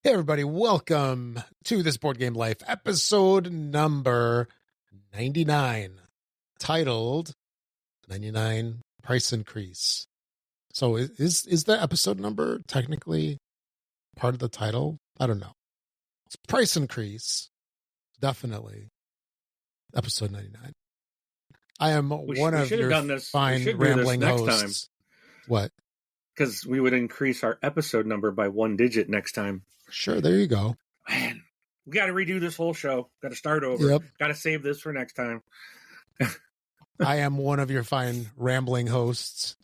Hey everybody, welcome to this Board Game Life episode number 99, titled 99 Price Increase. So is the episode number technically part of the title? I don't know. It's Price Increase, definitely. Episode 99. I am one of your fine rambling hosts. What? Because we would increase our episode number by one digit next time. Sure, there you go. Man, we got to redo this whole show. Got to start over. Yep. Got to save this for next time. I am one of your fine rambling hosts.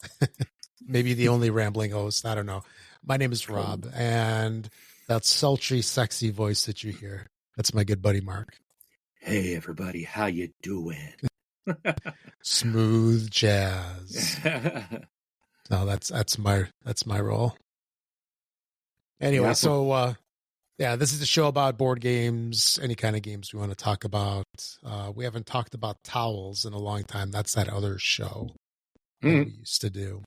Maybe the only rambling host. I don't know. My name is Rob, and that sultry, sexy voice that you hear, that's my good buddy Mark. Hey, everybody. How you doing? Smooth jazz. No, that's my role. Anyway, so this is a show about board games, any kind of games we want to talk about. We haven't talked about towels in a long time. That's that other show that we used to do.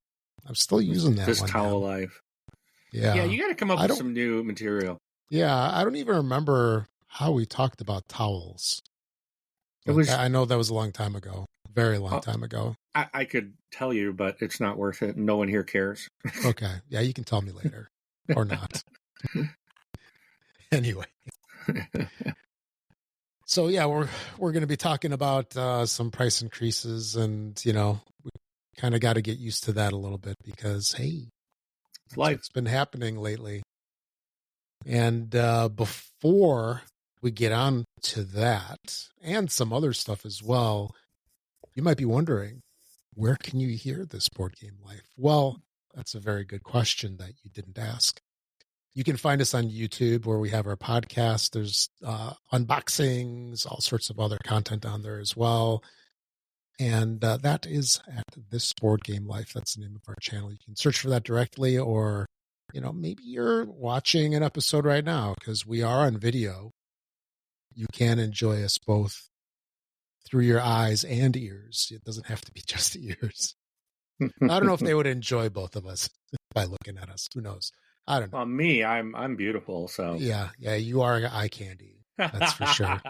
I'm still using that this one. Towel Life. Yeah, you got to come up with some new material. Yeah, I don't even remember how we talked about towels. I know that was a long time ago, very long time ago. I could tell you, but it's not worth it. No one here cares. Okay, yeah, you can tell me later. Or not. Anyway. So yeah, we're going to be talking about some price increases, and we kind of got to get used to that a little bit because hey, it's been happening lately. And before we get on to that and some other stuff as well, you might be wondering, where can you hear this Board Game Life? Well, that's a very good question that you didn't ask. You can find us on YouTube where we have our podcast. There's unboxings, all sorts of other content on there as well. And that is at This Board Game Life. That's the name of our channel. You can search for that directly, or, maybe you're watching an episode right now because we are on video. You can enjoy us both through your eyes and ears. It doesn't have to be just ears. I don't know if they would enjoy both of us by looking at us. Who knows? I don't know. Well, me, I'm beautiful, so yeah, you are eye candy. That's for sure.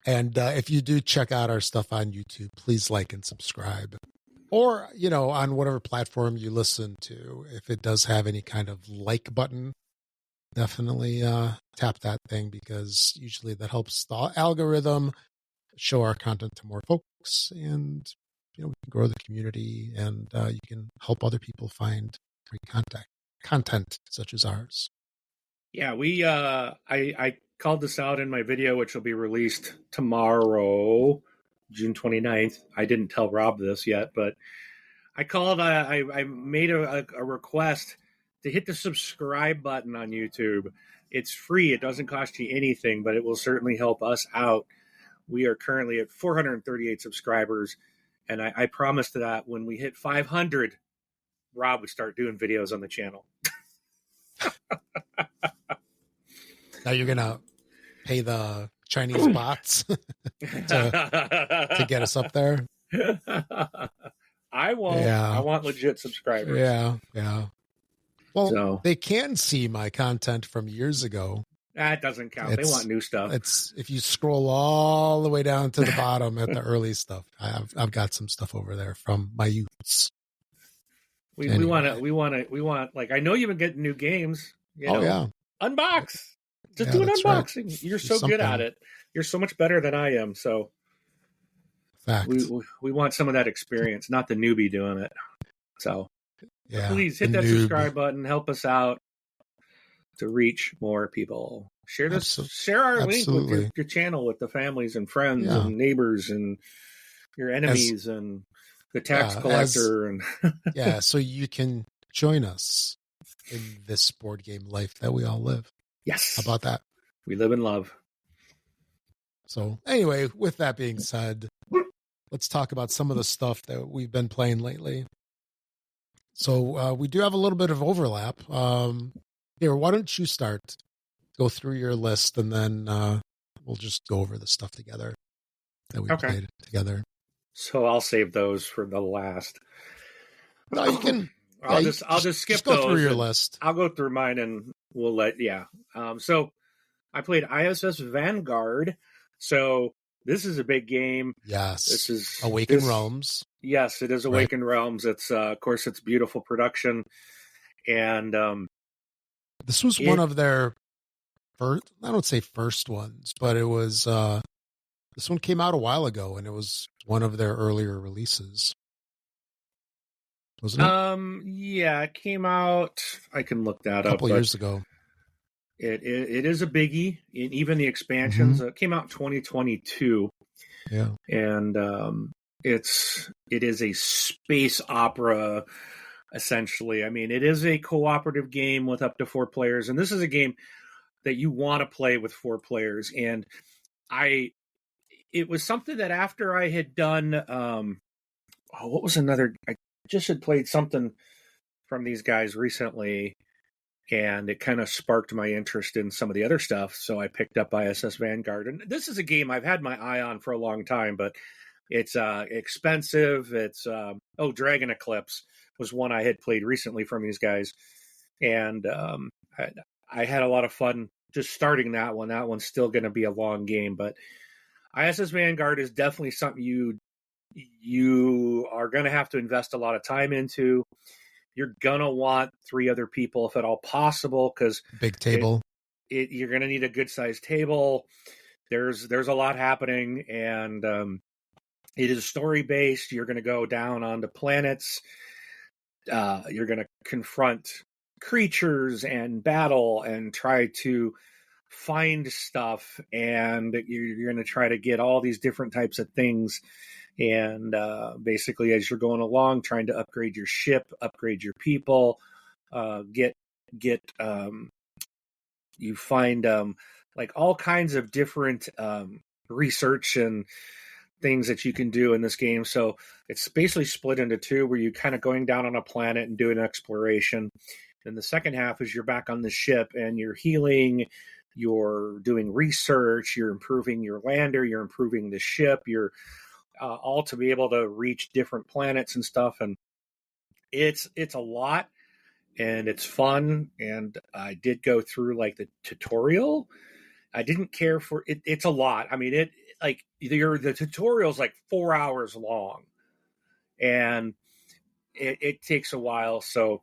And if you do check out our stuff on YouTube, please like and subscribe, or on whatever platform you listen to. If it does have any kind of like button, definitely tap that thing, because usually that helps the algorithm show our content to more folks, and we can grow the community, and you can help other people find free content such as ours. Yeah, we I called this out in my video, which will be released tomorrow, June 29th. I didn't tell Rob this yet, but I made a request to hit the subscribe button on YouTube. It's free. It doesn't cost you anything, but it will certainly help us out. We are currently at 438 subscribers, and I promised that when we hit 500, Rob would start doing videos on the channel. Now you're going to pay the Chinese bots to get us up there? I won't. Yeah. I want legit subscribers. Yeah. Well, they can see my content from years ago. That doesn't count. They want new stuff. It's if you scroll all the way down to the bottom at the early stuff. I've got some stuff over there from my youths. We want. Like, I know you've been getting new games. Yeah. Unbox. Just do an unboxing. Right. You're so good at it. You're so much better than I am. So, fact. We want some of that experience, not the newbie doing it. So, please hit that subscribe button. Help us out to reach more people. Share this. Share our link with your channel with the families and friends and neighbors and your enemies and the tax collector so you can join us in this board game life that we all live. Yes. How about that? We live in love. So anyway, with that being said, let's talk about some of the stuff that we've been playing lately. So we do have a little bit of overlap. Here, why don't you start? Go through your list, and then we'll just go over the stuff together that we played together. So I'll save those for the last. No, I'll just skip just go those. through your list. I'll go through mine and we'll so I played ISS Vanguard. So this is a big game. Yes. This is Awaken Realms. Yes, it is Awaken Realms. It's of course it's beautiful production. And this was one of their first, I don't say first ones, but it was this one came out a while ago and it was one of their earlier releases. Wasn't it? Yeah, it came out, I can look that up. A couple years ago. It is a biggie. Even the expansions came out in 2022. Yeah. And it is a space opera essentially. I mean, it is a cooperative game with up to 4 players, and this is a game that you want to play with 4 players. And it was something that after I had done what was another, I just had played something from these guys recently, and it kind of sparked my interest in some of the other stuff. So I picked up ISS Vanguard. And this is a game I've had my eye on for a long time, but it's expensive. It's Dragon Eclipse was one I had played recently from these guys. And I had a lot of fun just starting that one. That one's still going to be a long game, but ISS Vanguard is definitely something you are going to have to invest a lot of time into. You're going to want 3 other people if at all possible, because big table. You're going to need a good sized table. There's a lot happening, and it is story based. You're going to go down onto planets. You're going to confront creatures and battle and try to find stuff, and you're going to try to get all these different types of things. And basically, as you're going along, trying to upgrade your ship, upgrade your people, you find like all kinds of different research and things that you can do in this game. So it's basically split into 2, where you're kind of going down on a planet and doing exploration. And the second half is you're back on the ship and you're healing, you're doing research, you're improving your lander, you're improving the ship, you're all to be able to reach different planets and stuff. And it's a lot, and it's fun. And I did go through like the tutorial. I didn't care for it. It's a lot. I mean, the tutorial's like 4 hours long, and it takes a while. So,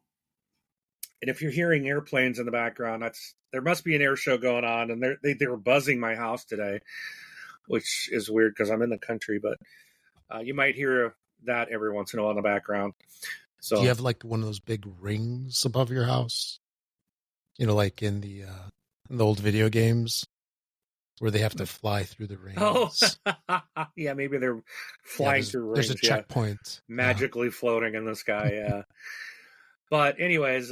and if you're hearing airplanes in the background, there must be an air show going on, and they were buzzing my house today, which is weird because I'm in the country, but you might hear that every once in a while in the background. So, do you have like one of those big rings above your house? You know, like in the old video games where they have to fly through the rings. Oh, yeah, maybe they're flying through rings. There's a checkpoint. Magically floating in the sky, yeah. But anyways,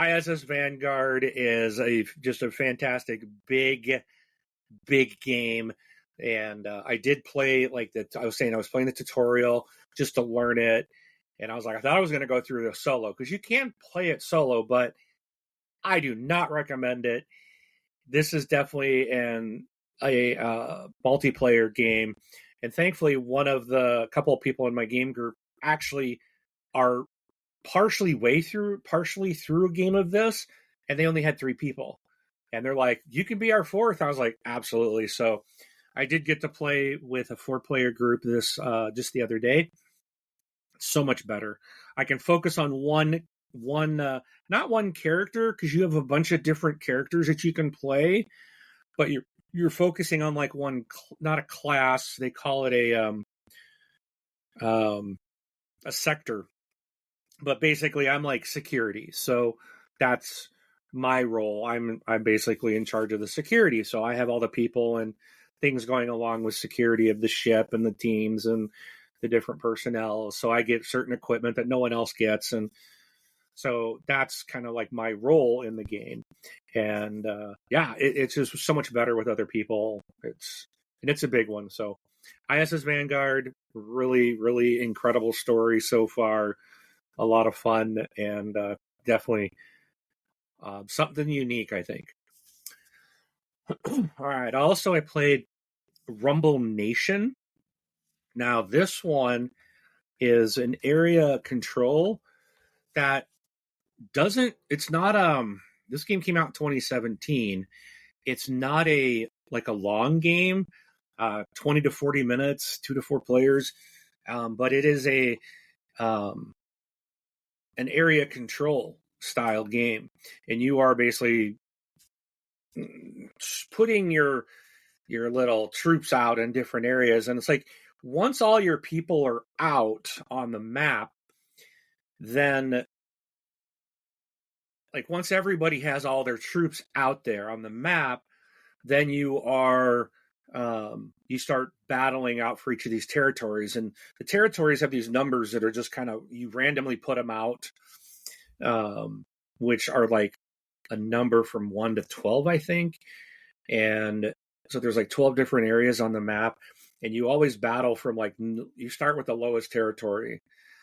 ISS Vanguard is just a fantastic, big game. And I did play I was playing the tutorial just to learn it. And I was like, I thought I was going to go through the solo, because you can play it solo, but I do not recommend it. This is definitely a multiplayer game. And thankfully, a couple of people in my game group actually are partially through a game of this, and they only had 3 people. And they're like, you can be our 4th. I was like, absolutely. So I did get to play with a 4-player group this just the other day. So much better. I can focus on not one character, because you have a bunch of different characters that you can play, but you're focusing on like one, not a class. They call it a sector, but basically I'm like security. So that's my role. I'm basically in charge of the security. So I have all the people and things going along with security of the ship and the teams and the different personnel. So I get certain equipment that no one else gets. And so that's kind of like my role in the game. And it's just so much better with other people. It's a big one. So ISS Vanguard, really, really incredible story so far. A lot of fun, and definitely something unique, I think. All right. Also, I played Rumble Nation. Now, this one is an area control. that it's not this game came out in 2017. It's not a long game, 20 to 40 minutes, 2 to 4 players, but it is an area control style game, and you are basically putting your little troops out in different areas, and it's like once all your people are out on the map, then once everybody has all their troops out there on the map, then you start battling out for each of these territories, and the territories have these numbers that are just kind of, you randomly put them out, which are like a number from 1 to 12, I think. And so there's 12 different areas on the map, and you always battle from you start with the lowest territory.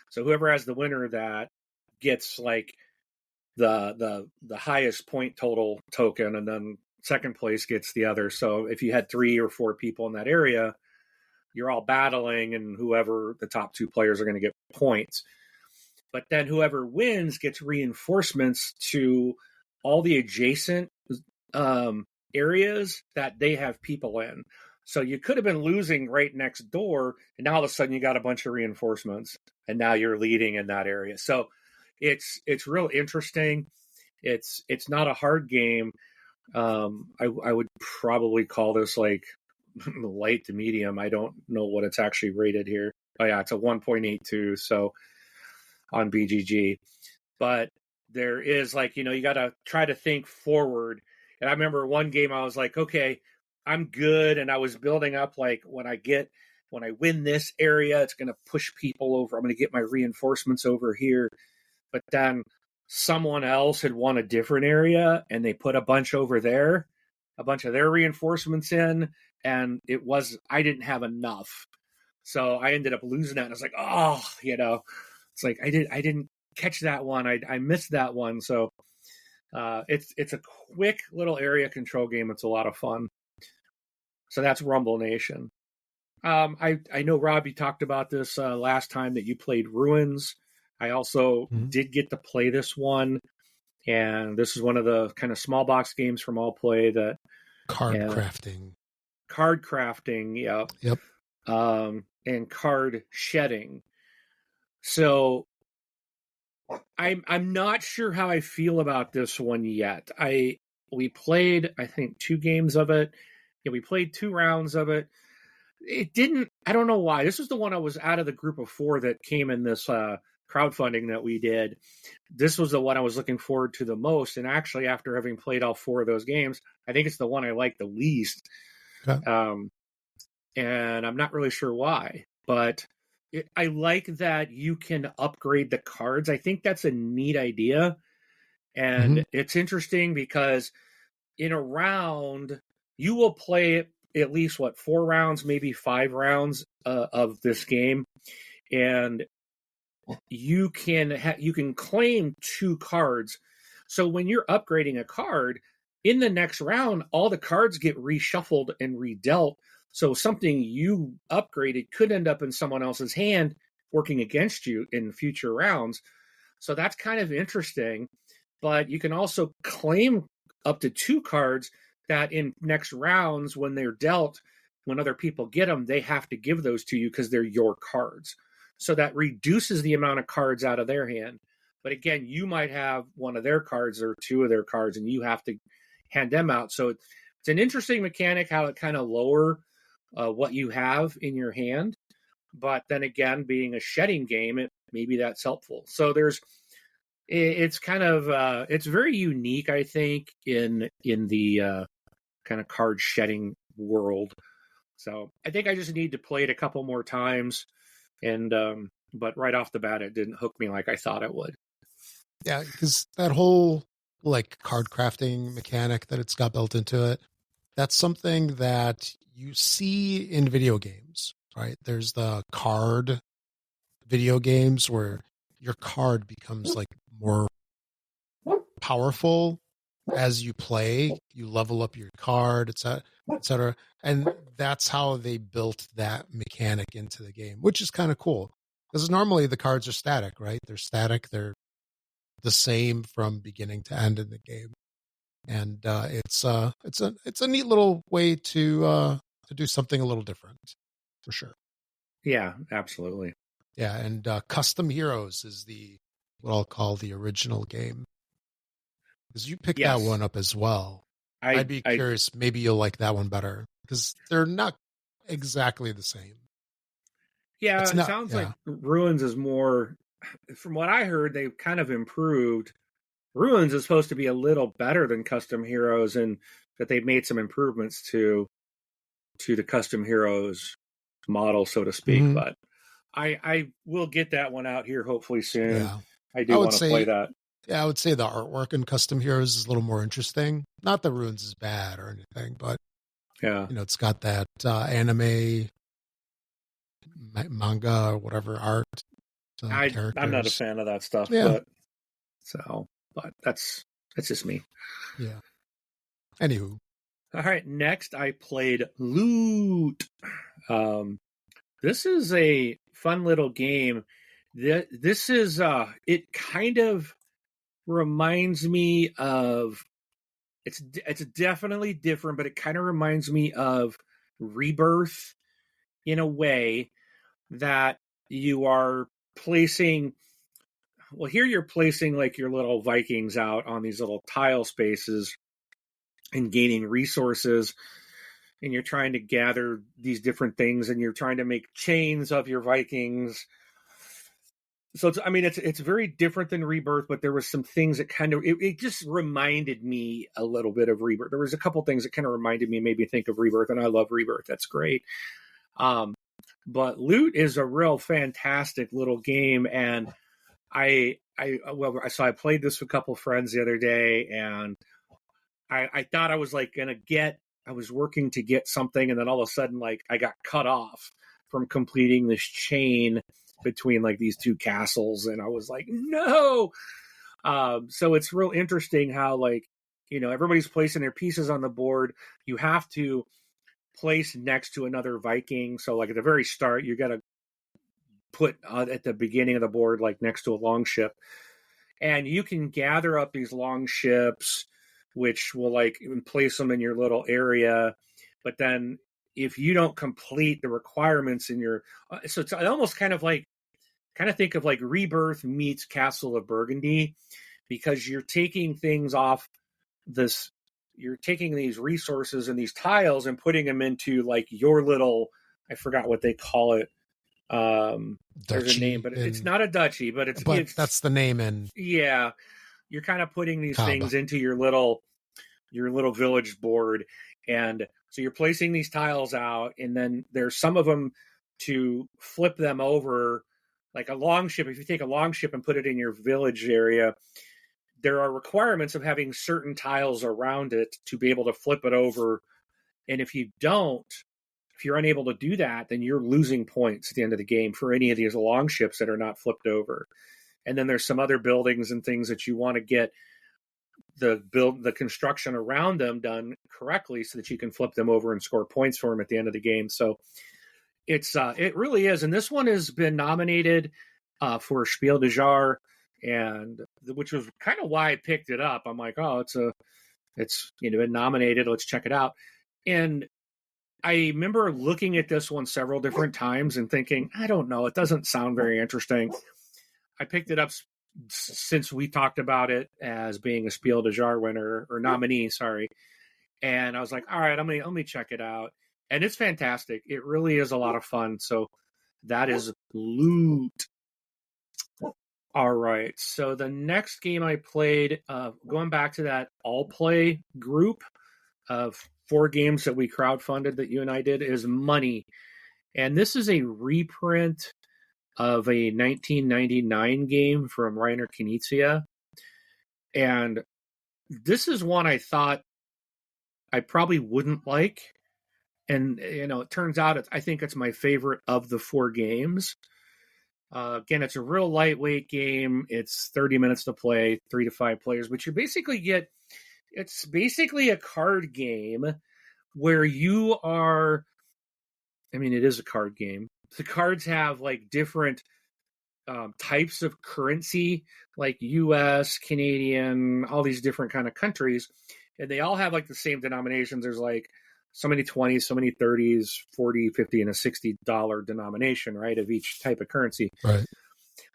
So whoever has the winner of that gets the highest point total token, and then second place gets the other. So if you had 3 or 4 people in that area, you're all battling, and whoever the top 2 players are going to get points. But then whoever wins gets reinforcements to all the adjacent areas that they have people in. So you could have been losing right next door, and now all of a sudden you got a bunch of reinforcements, and now you're leading in that area. So it's real interesting. It's not a hard game. I would probably call this light to medium. I don't know what it's actually rated here. Oh yeah, it's a 1.82. So on BGG, but there is you got to try to think forward. And I remember one game I was like, okay, I'm good. And I was building up when I win this area, it's going to push people over. I'm going to get my reinforcements over here. But then someone else had won a different area, and they put a bunch over there, a bunch of their reinforcements in, and I didn't have enough. So I ended up losing that. And I was like, oh, it's I didn't catch that one. I missed that one. So it's a quick little area control game. It's a lot of fun. So that's Rumble Nation. I know, Rob, you talked about this last time that you played Ruins. I also did get to play this one, and this is one of the kind of small box games from All Play that card crafting, yep, and card shedding. So I'm not sure how I feel about this one yet. We played, I think, 2 games of it. Yeah, we played 2 rounds of it. It didn't. I don't know why. This was the one I was out of the group of 4 that came in this crowdfunding that we did. This was the one I was looking forward to the most. And actually, after having played all 4 of those games, I think it's the one I like the least. Okay. And I'm not really sure why, but I like that you can upgrade the cards. I think that's a neat idea. And it's interesting because in a round, you will play at least 4 rounds, maybe 5 rounds of this game. And you can claim 2 cards. So when you're upgrading a card, in the next round, all the cards get reshuffled and redealt. So something you upgraded could end up in someone else's hand, working against you in future rounds. So that's kind of interesting. But you can also claim up to 2 cards that in next rounds, when they're dealt, when other people get them, they have to give those to you because they're your cards. So that reduces the amount of cards out of their hand. But again, you might have one of their cards or 2 of their cards, and you have to hand them out. So it's an interesting mechanic how it kind of lower what you have in your hand. But then again, being a shedding game, maybe that's helpful. So it's kind of it's very unique, I think, in the kind of card shedding world. So I think I just need to play it a couple more times. And but right off the bat, it didn't hook me like I thought it would. Yeah, because that whole card crafting mechanic that it's got built into it, that's something that you see in video games, right? There's the card video games where your card becomes more powerful as you play. You level up your card, etc. And that's how they built that mechanic into the game, which is kind of cool. Because normally the cards are static, right? They're static. They're the same from beginning to end in the game. And it's a neat little way to do something a little different, for sure. Yeah, absolutely. Yeah, and Custom Heroes is what I'll call the original game. Because you picked that one up as well. I'd be curious. Maybe you'll like that one better because they're not exactly the same. Yeah, it sounds like Ruins is more. From what I heard, they've kind of improved. Ruins is supposed to be a little better than Custom Heroes, and that they've made some improvements to the Custom Heroes model, so to speak. Mm-hmm. But I will get that one out here hopefully soon. Yeah. I do want to play that. Yeah, I would say the artwork in Custom Heroes is a little more interesting. Not that Ruins is bad or anything, but yeah, it's got that anime, manga, or whatever art. I'm not a fan of that stuff, but that's just me. Yeah. Anywho. All right, next I played Looot. This is a fun little game. This is it kind of reminds me of it's definitely different, but it kind of reminds me of Rebirth in a way that you are placing. Well, here you're placing like your little Vikings out on these little tile spaces and gaining resources, and you're trying to gather these different things, and you're trying to make chains of your Vikings. So it's very different than Rebirth, but there was some things that kind of it just reminded me a little bit of Rebirth. There was a couple things that kind of reminded me, made me think of Rebirth, and I love Rebirth. That's great. But Loot is a real fantastic little game, and I played this with a couple of friends the other day, and I thought I was like I was working to get something, and then all of a sudden, like, I got cut off from completing this chain between like these two castles, and I was like, no. So it's real interesting how, like, everybody's placing their pieces on the board. You have to place next to another Viking. So like at the very start, you got to put at the beginning of the board, like next to a longship, and you can gather up these longships, which will like place them in your little area. But then if you don't complete the requirements in your, so it's almost kind of think of like Rebirth meets Castle of Burgundy, because you're taking things off this, you're taking these resources and these tiles and putting them into like your little, I forgot what they call it. There's a name, but it's not a duchy, but it's that's the name. And yeah, you're kind of putting these things into your little village board, and so you're placing these tiles out, and then there's some of them to flip them over, like a longship. If you take a longship and put it in your village area, there are requirements of having certain tiles around it to be able to flip it over, and if you're unable to do that, then you're losing points at the end of the game for any of these longships that are not flipped over. And then there's some other buildings and things that you want to get the construction around them done correctly so that you can flip them over and score points for them at the end of the game. So it really is. And this one has been nominated for Spiel des Jahres, and which was kind of why I picked it up. I'm like, oh, it's been nominated. Let's check it out. And I remember looking at this one several different times and thinking, I don't know, it doesn't sound very interesting. I picked it up since we talked about it as being a Spiel des Jahres winner or nominee, sorry. And I was like, all right, let me check it out. And it's fantastic. It really is a lot of fun. So that is Loot. All right. So the next game I played, going back to that all play group of 4 games that we crowdfunded that you and I did, is Money. And this is a reprint of a 1999 game from Reiner Knizia. And this is one I thought I probably wouldn't like. And, it turns out I think it's my favorite of the 4 games. Again, it's a real lightweight game. It's 30 minutes to play, 3 to 5 players, but it's basically a card game where you are, it is a card game. The cards have like different types of currency, like US, Canadian, all these different kind of countries, and they all have like the same denominations. There's like so many 20s, so many 30s, 40, 50, and a $60 denomination, right, of each type of currency. Right.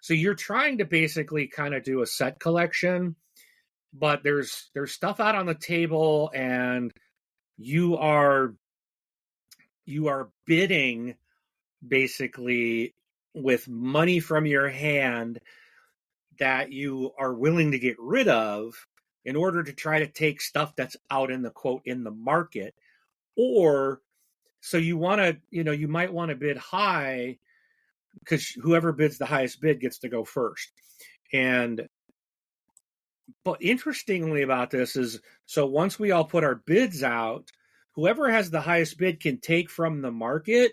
So you're trying to basically kind of do a set collection, but there's stuff out on the table, and you are bidding basically with money from your hand that you are willing to get rid of in order to try to take stuff that's out in the quote in the market. Or so you want to, you might want to bid high, because whoever bids the highest bid gets to go first. But interestingly about this is, so once we all put our bids out, whoever has the highest bid can take from the market,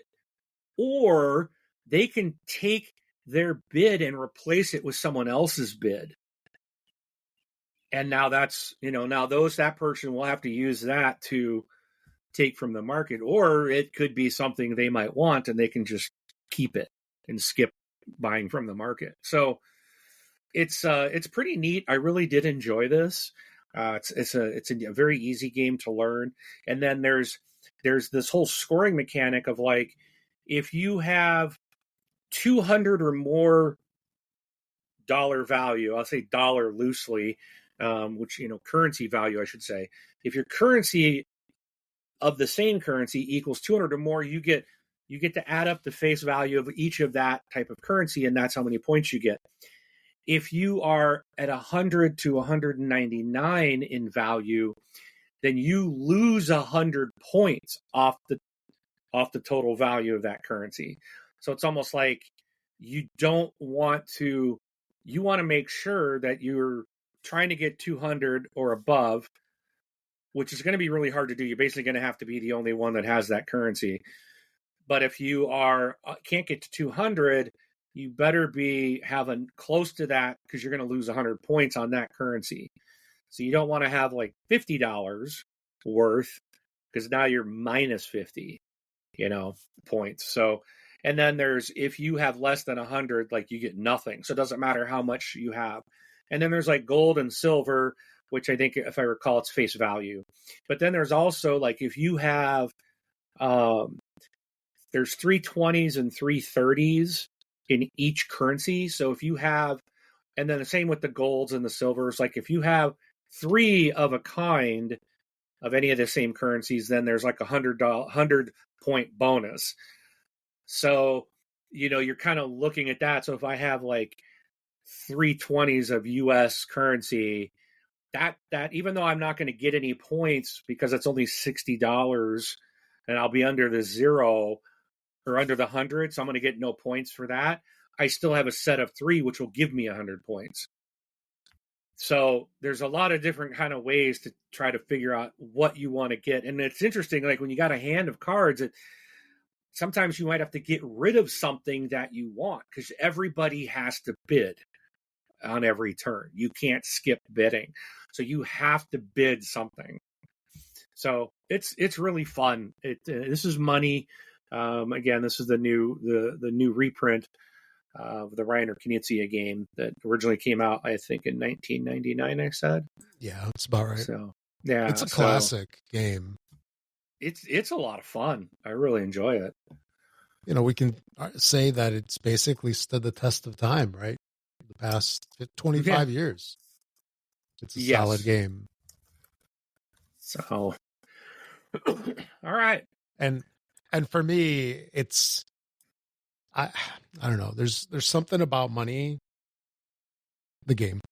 or they can take their bid and replace it with someone else's bid. And now that's, that person will have to use that to take from the market, or it could be something they might want and they can just keep it and skip buying from the market. So it's pretty neat. I really did enjoy this. It's a very easy game to learn. And then there's this whole scoring mechanic of like, if you have 200 or more dollar value, I'll say dollar loosely, which, currency value, I should say. If your currency of the same currency equals 200 or more, you get to add up the face value of each of that type of currency, and that's how many points you get. If you are at 100 to 199 in value, then you lose 100 points off the total value of that currency. So it's almost like you want to make sure that you're trying to get 200 or above, which is going to be really hard to do. You're basically going to have to be the only one that has that currency. But if you can't get to 200, you better be having close to that, because you're going to lose 100 points on that currency. So you don't want to have like $50 worth, because now you're minus 50, points. So, and then if you have less than 100, like you get nothing. So it doesn't matter how much you have. And then there's like gold and silver, which I think, if I recall, it's face value. But then there's also like, if you have, there's 320s and 330s in each currency. So if you have, and then the same with the golds and the silvers, like if you have 3 of a kind of any of the same currencies, then there's like $100 point bonus. So, you're kind of looking at that. So if I have like 320s of US currency, that even though I'm not going to get any points because it's only $60 and I'll be under the 0 or under the 100, so I'm going to get no points for that, I still have a set of 3, which will give me 100 points. So there's a lot of different kind of ways to try to figure out what you want to get. And it's interesting, like when you got a hand of cards, sometimes you might have to get rid of something that you want, because everybody has to bid on every turn. You can't skip bidding. So you have to bid something. So it's really fun. This is money. Again, this is the new reprint of the Reiner Knizia game that originally came out, I think, in 1999. I said, yeah, that's about right. So yeah, it's a classic game. It's a lot of fun. I really enjoy it. We can say that it's basically stood the test of time, right? The past 25 years. It's a solid game. So, all right. And for me, it's, I don't know. There's something about money, the game,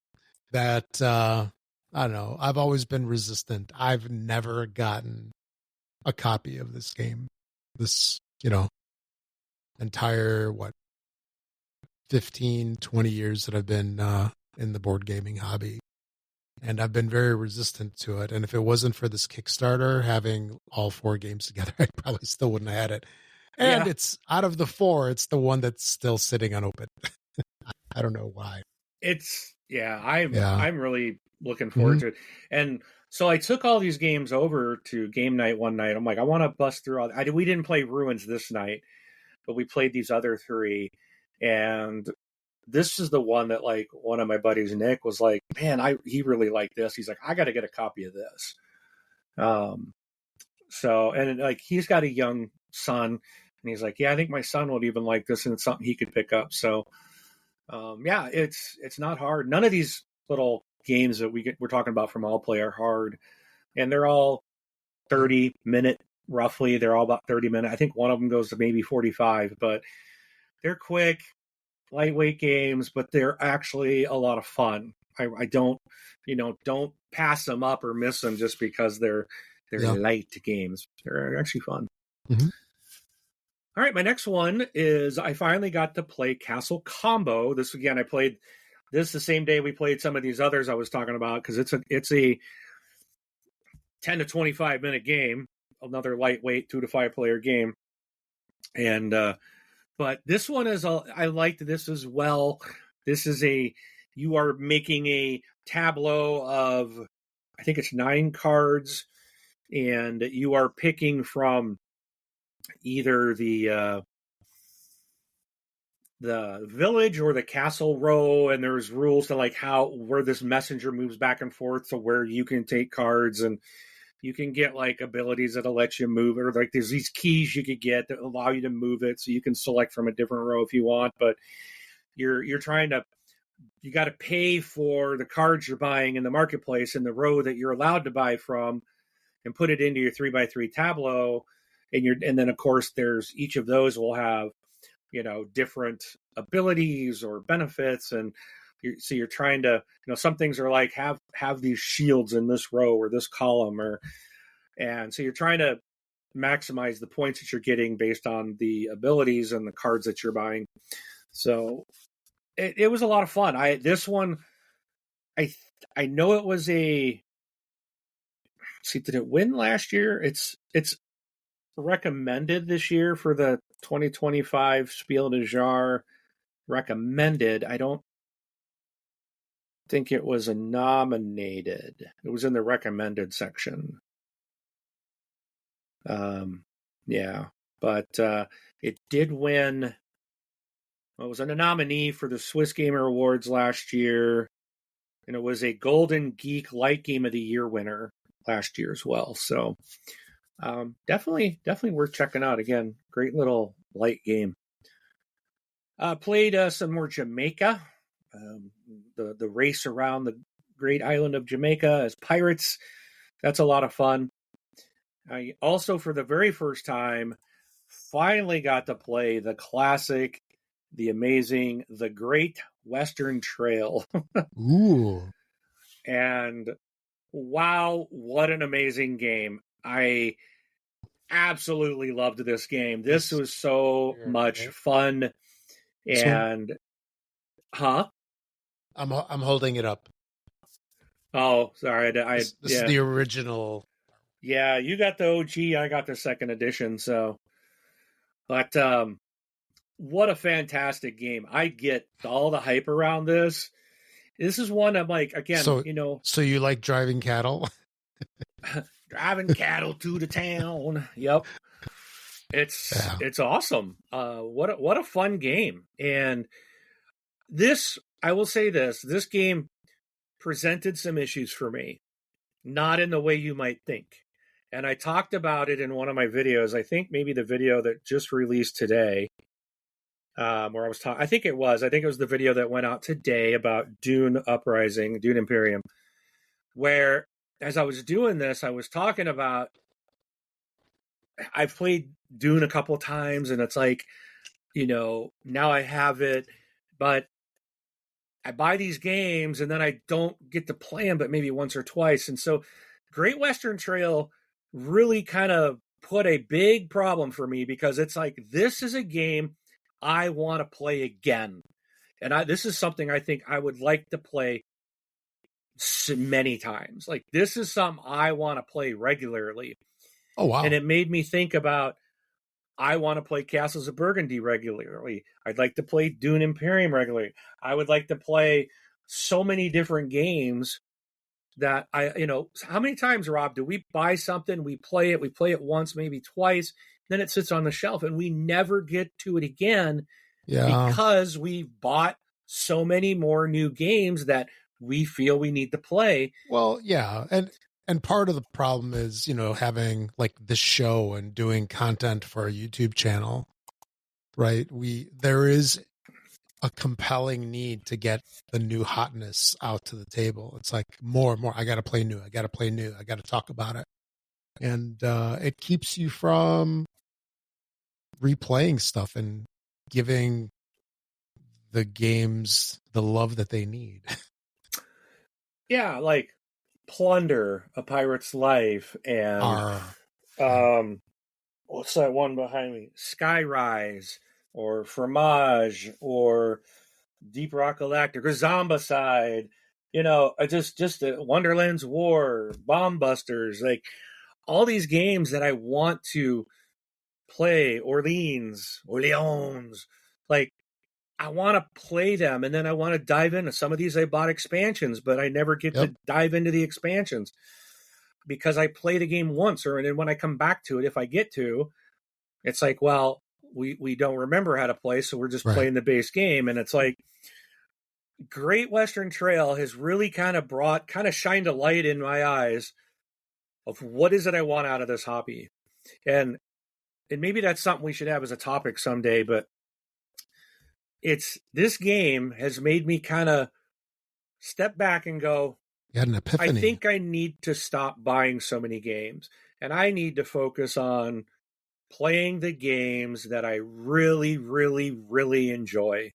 that I don't know. I've always been resistant. I've never gotten a copy of this game. This, entire 15, 20 years that I've been in the board gaming hobby. And I've been very resistant to it. And if it wasn't for this Kickstarter having all 4 games together, I probably still wouldn't have had it. And it's out of the 4, it's the one that's still sitting unopened. I don't know why. I'm really looking forward to it. And so I took all these games over to game night one night. I'm like, I want to bust through all. We didn't play Ruins this night, but we played these other 3. And this is the one that like one of my buddies, Nick, was like, man, he really liked this. He's like, I got to get a copy of this. So, and like, he's got a young son, and he's like, yeah, I think my son would even like this, and it's something he could pick up. So, yeah, it's not hard. None of these little games that we're talking about from All Play are hard, and they're all 30-minute roughly. They're all about 30-minute. I think one of them goes to maybe 45, but they're quick, lightweight games, but they're actually a lot of fun. I don't pass them up or miss them just because they're light games. They're actually fun. Mm-hmm. All right, my next one is I finally got to play Castle Combo. This again, I played this the same day we played some of these others I was talking about, because it's a 10 to 25 minute game, another lightweight 2 to 5 player game. And but this one is I liked this as well. This is you are making a tableau of, I think it's 9 cards, and you are picking from either the village or the castle row, and there's rules to like where this messenger moves back and forth to where you can take cards, and you can get like abilities that'll let you move it, or like there's these keys you could get that allow you to move it, so you can select from a different row if you want. But you got to pay for the cards you're buying in the marketplace in the row that you're allowed to buy from, and put it into your 3x3 tableau. And then of course there's each of those will have, different abilities or benefits, and so you're trying to, some things are like have these shields in this row or this column, and so you're trying to maximize the points that you're getting based on the abilities and the cards that you're buying. So it was a lot of fun. I know it was did it win last year? It's recommended this year for the 2025 Spiel des Jahres recommended. I don't think it was nominated. It was in the recommended section. Yeah, but it did win. Well, it was a nominee for the Swiss Gamer Awards last year, and it was a Golden Geek Light Game of the Year winner last year as well. So definitely worth checking out. Again, great little light game. Played some more Jamaica, the race around the great island of Jamaica as pirates. That's a lot of fun. I also, for the very first time, finally got to play the classic, the amazing, the Great Western Trail. Ooh. And wow, what an amazing game. I absolutely loved this game. This was so much fun. And I'm holding it up. Oh, sorry. This is the original. Yeah, you got the OG, I got the second edition. So, but what a fantastic game. I get all the hype around this. This is one I'm like, again, So you like driving cattle? Driving cattle to the town. Yep. It's awesome. What a fun game. And this, I will say this game presented some issues for me, not in the way you might think. And I talked about it in one of my videos. I think maybe the video that just released today, where I was talking, I think it was the video that went out today about Dune Uprising, Dune Imperium, where as I was doing this, I was talking about, I've played Dune a couple times, and it's like, now I have it, but I buy these games and then I don't get to play them, but maybe once or twice. And so Great Western Trail really kind of put a big problem for me, because it's like, this is a game I want to play again. And this is something I think I would like to play many times. Like, this is something I want to play regularly. Oh, wow. And it made me think about, I want to play Castles of Burgundy regularly. I'd like to play Dune Imperium regularly. I would like to play so many different games that how many times, Rob, do we buy something, we play it once, maybe twice, then it sits on the shelf and we never get to it again, because we bought so many more new games that we feel we need to play. Well, yeah. And part of the problem is, having like this show and doing content for a YouTube channel, right? There is a compelling need to get the new hotness out to the table. It's like more and more, I got to play new. I got to talk about it. And it keeps you from replaying stuff and giving the games the love that they need. Yeah, like Plunder, A Pirate's Life, and what's that one behind me? Skyrise, or Fromage, or Deep Rock Galactic, or Zombicide. Just Wonderland's War, Bomb Busters, like all these games that I want to play. Orleans, like I want to play them, and then I want to dive into some of these. I bought expansions, but I never get to dive into the expansions because I play the game once, and then when I come back to it, if I get to, it's like, well, we don't remember how to play, so we're just playing the base game. And it's like Great Western Trail has really kind of shined a light in my eyes of what is it I want out of this hobby. And maybe that's something we should have as a topic someday, but this game has made me kind of step back and go, you had an epiphany. I think I need to stop buying so many games, and I need to focus on playing the games that I really, really, really enjoy.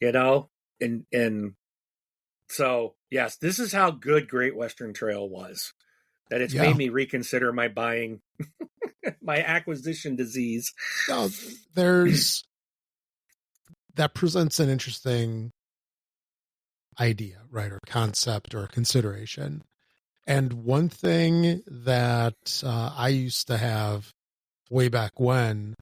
And so, yes, this is how good Great Western Trail was, that it's made me reconsider my buying, my acquisition disease. No, that presents an interesting idea, right? Or concept or consideration. And one thing that I used to have way back when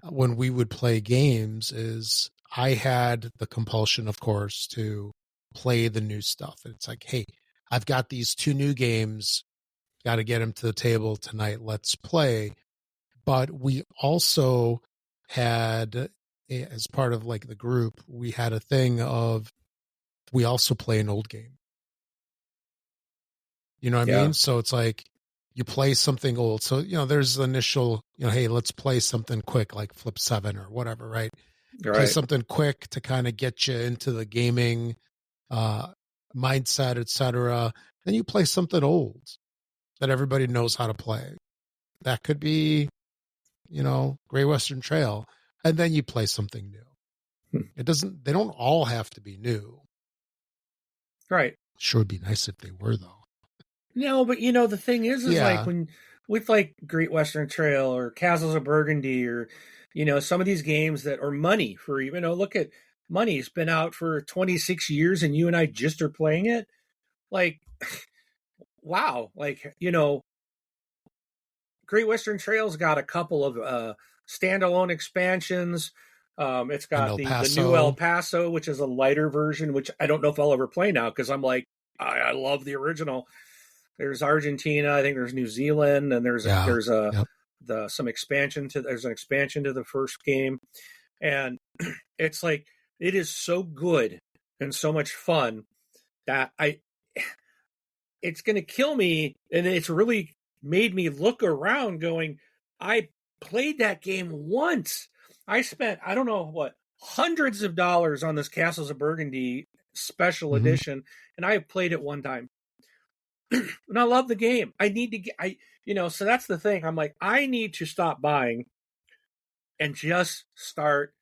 we would play games is I had the compulsion, of course, to play the new stuff. And it's like, hey, I've got these 2 new games, got to get them to the table tonight. Let's play. But we also had, as part of like the group, we had a thing of we also play an old game. You know what I mean? So it's like you play something old. So, there's the initial, hey, let's play something quick like Flip 7 or whatever, right? Play something quick to kind of get you into the gaming mindset, etc. Then you play something old that everybody knows how to play. That could be, Great Western Trail. And then you play something new. They don't all have to be new. Right. Sure would be nice if they were, though. No, but the thing is like when with like Great Western Trail or Castles of Burgundy or some of these games that are Money for look at Money's been out for 26 years and you and I just are playing it. Like, wow. Like, Great Western Trail's got a couple of standalone expansions. It's got the new El Paso, which is a lighter version, which I don't know if I'll ever play now because I'm like, I love the original. There's Argentina, I think there's New Zealand, and there's an expansion to the first game. And it's like, it is so good and so much fun that it's going to kill me. And it's really made me look around going, I played that game once. I spent, I don't know what, hundreds of dollars on this Castles of Burgundy special edition, and I have played it one time. And I love the game. I need to get, so that's the thing. I'm like, I need to stop buying and just start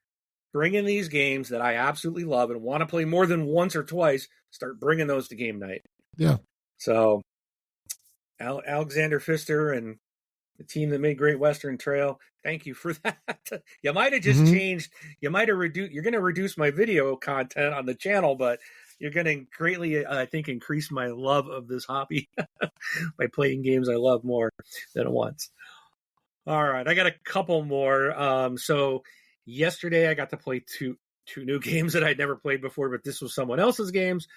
bringing these games that I absolutely love and want to play more than once or twice, start bringing those to game night. Yeah. So Alexander Pfister and the team that made Great Western Trail, thank you for that. You might have just changed. You might have reduced. You're going to reduce my video content on the channel, but you're going to greatly, I think, increase my love of this hobby by playing games I love more than once. All right, I got a couple more. So yesterday I got to play two new games that I'd never played before, but this was someone else's games.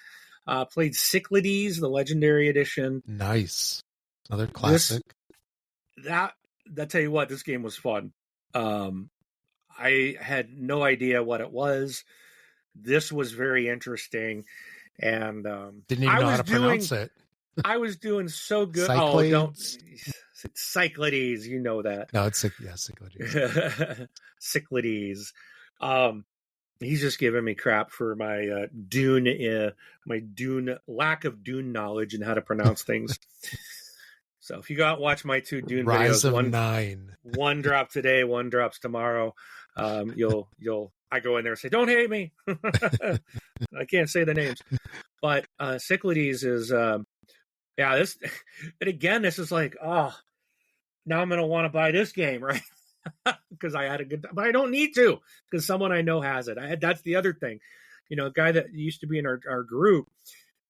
Played Cyclades, the Legendary Edition. Nice, another classic. That tell you what, this game was fun. I had no idea what it was. this was very interesting. And didn't even know how to pronounce it. I was doing so good. Cyclades? Oh, don't Cyclades, you know that. No, it's Cyclades. Cyclades. He's just giving me crap for my Dune lack of Dune knowledge and how to pronounce things. So if you go out and watch my 2 Dune Rise videos, of 9. One drop today, one drops tomorrow. I go in there and say, "Don't hate me." I can't say the names, but Cyclades is this. And again, this is like, now I'm going to want to buy this game, right? Because I had a good time, but I don't need to because someone I know has it. That's the other thing. A guy that used to be in our group,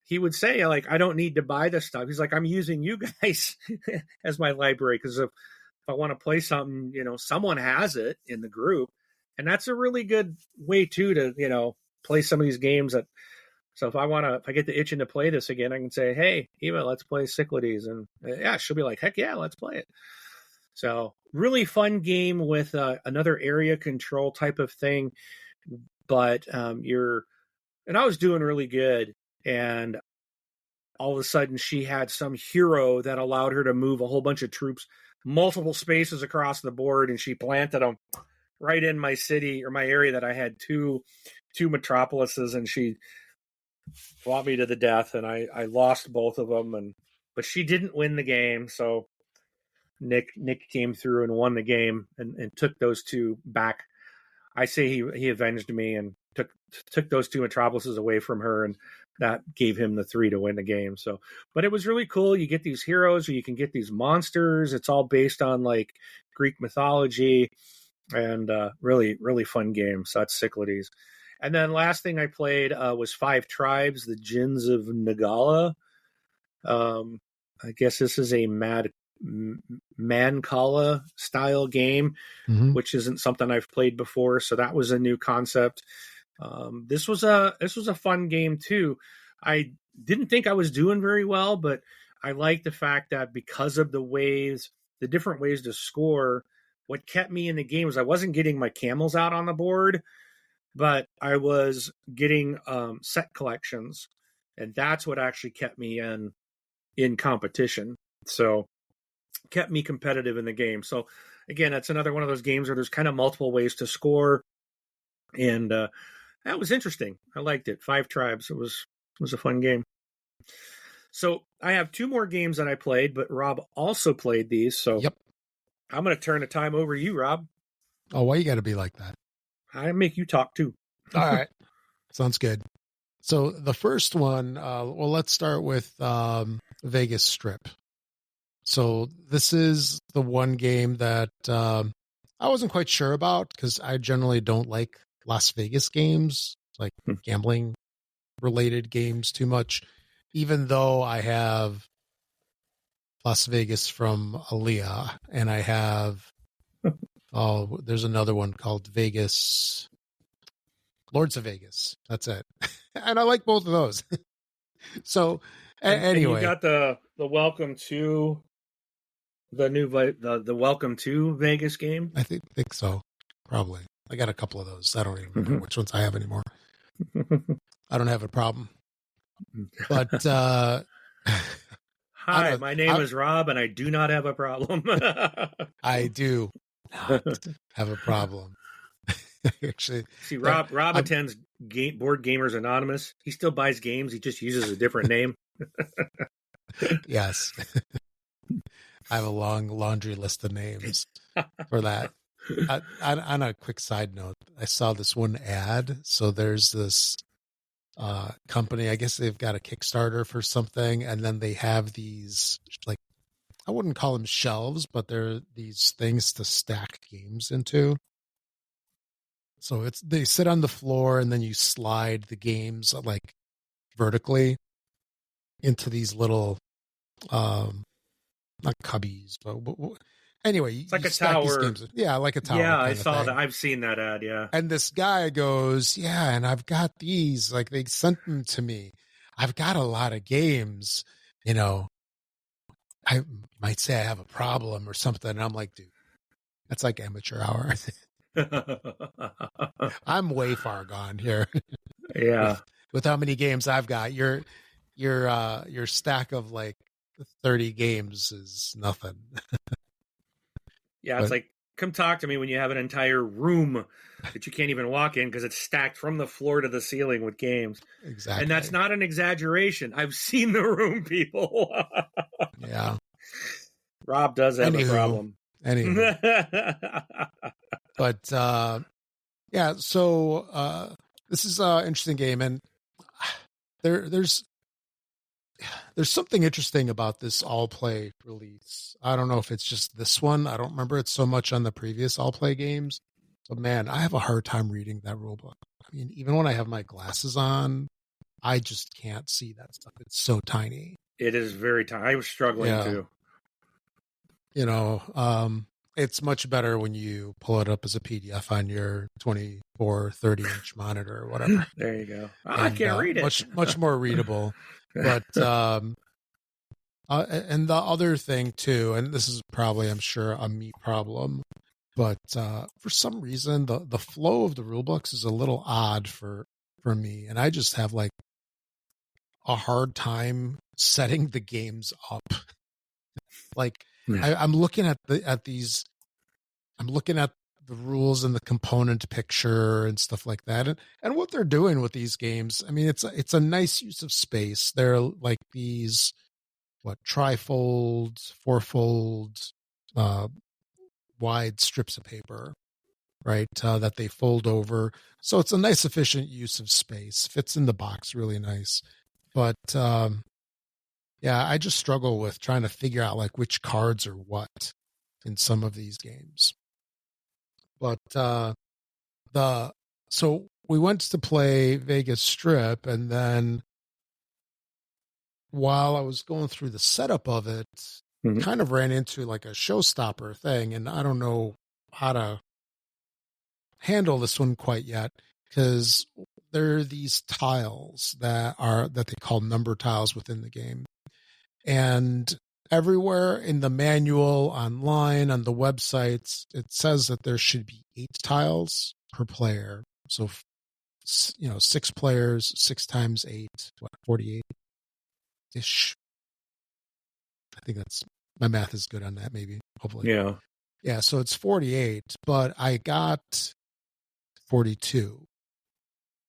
he would say, like, I don't need to buy this stuff. He's like, I'm using you guys as my library because if I want to play something, someone has it in the group. And that's a really good way too to, play some of these games that. So if I get the itching to play this again, I can say, "Hey, Eva, let's play Cyclades," and she'll be like, "Heck yeah, let's play it." So really fun game with another area control type of thing, but and I was doing really good, and all of a sudden she had some hero that allowed her to move a whole bunch of troops, multiple spaces across the board, and she planted them right in my city or my area that I had two metropolises, and she fought me to the death, and I lost both of them, but she didn't win the game, so Nick came through and won the game and took those 2 back. I say he avenged me and took those 2 metropolises away from her, and that gave him the 3 to win the game. So, but it was really cool. You get these heroes, or you can get these monsters. It's all based on like Greek mythology, and really, really fun game. So that's Cyclades. And then last thing I played was 5 Tribes, the Djinns of Nagala. I guess this is a Mancala style game, which isn't something I've played before. So that was a new concept. This was a fun game too. I didn't think I was doing very well, but I like the fact that because of the different ways to score, what kept me in the game was I wasn't getting my camels out on the board, but I was getting set collections, and that's what actually kept me in competition. So kept me competitive in the game. So again, that's another one of those games where there's kind of multiple ways to score, and that was interesting. I liked it. 5 Tribes. It was a fun game. So I have 2 more games that I played, but Rob also played these. So yep. I'm going to turn the time over to you, Rob. Oh, why you got to be like that? I make you talk too. All right. Sounds good. So the first one, let's start with Vegas Strip. So this is the one game that I wasn't quite sure about because I generally don't like Las Vegas games, like gambling related games too much, even though I have Las Vegas from Aaliyah and I have there's another one called Vegas Lords of Vegas. That's it. And I like both of those. So anyway, and you got the Welcome to the new the Welcome to Vegas game. I think so. Probably. I got a couple of those. I don't even remember which ones I have anymore. I don't have a problem. But hi, my name is Rob, and I do not have a problem. I do not have a problem. Actually, see, Rob attends Board Gamers Anonymous. He still buys games. He just uses a different name. Yes. I have a long laundry list of names for that. On a quick side note, I saw this one ad. So there's this company, I guess they've got a Kickstarter for something, and then they have these, like, I wouldn't call them shelves, but they're these things to stack games into. So they sit on the floor, and then you slide the games like vertically into these little, not cubbies, but anyway, it's like a tower. Yeah, like a tower. Yeah, I saw that. I've seen that ad. Yeah. And this guy goes, yeah, and I've got these. Like, they sent them to me. I've got a lot of games. I might say I have a problem or something. And I'm like, dude, that's like amateur hour. I'm way far gone here. Yeah. with how many games I've got. Your stack of like 30 games is nothing. Yeah, it's like, come talk to me when you have an entire room that you can't even walk in because it's stacked from the floor to the ceiling with games. Exactly. And that's not an exaggeration. I've seen the room, people. Yeah. Rob does have a problem. But yeah, so this is an interesting game, and there's something interesting about this all play release. I don't know if it's just this one. I don't remember it so much on the previous all play games. But man, I have a hard time reading that rule book. I mean, even when I have my glasses on, I just can't see that stuff. It's so tiny. It is very tiny. I was struggling too. You know, it's much better when you pull it up as a PDF on your 24, 30-inch monitor or whatever. There you go. I can't read it. Much more readable. But and the other thing too, and this is probably, I'm sure, a me problem, but for some reason the flow of the rule books is a little odd for me, and I just have like a hard time setting the games up. Like I'm looking at these. I'm looking at the rules and the component picture and stuff like that, and what they're doing with these games. I mean, it's a nice use of space. They're like these trifold, fourfold, wide strips of paper, right? That they fold over. So it's a nice, efficient use of space. Fits in the box really nice. But yeah, I just struggle with trying to figure out like which cards are what in some of these games. But so we went to play Vegas Strip, and then while I was going through the setup of it, kind of ran into like a showstopper thing, and I don't know how to handle this one quite yet, because there are these tiles that they call number tiles within the game, and everywhere in the manual, online, on the websites, it says that there should be 8 tiles per player. So, 6 players, 6 times 8, 48-ish. I think my math is good on that, maybe, hopefully. Yeah. Yeah, so it's 48, but I got 42.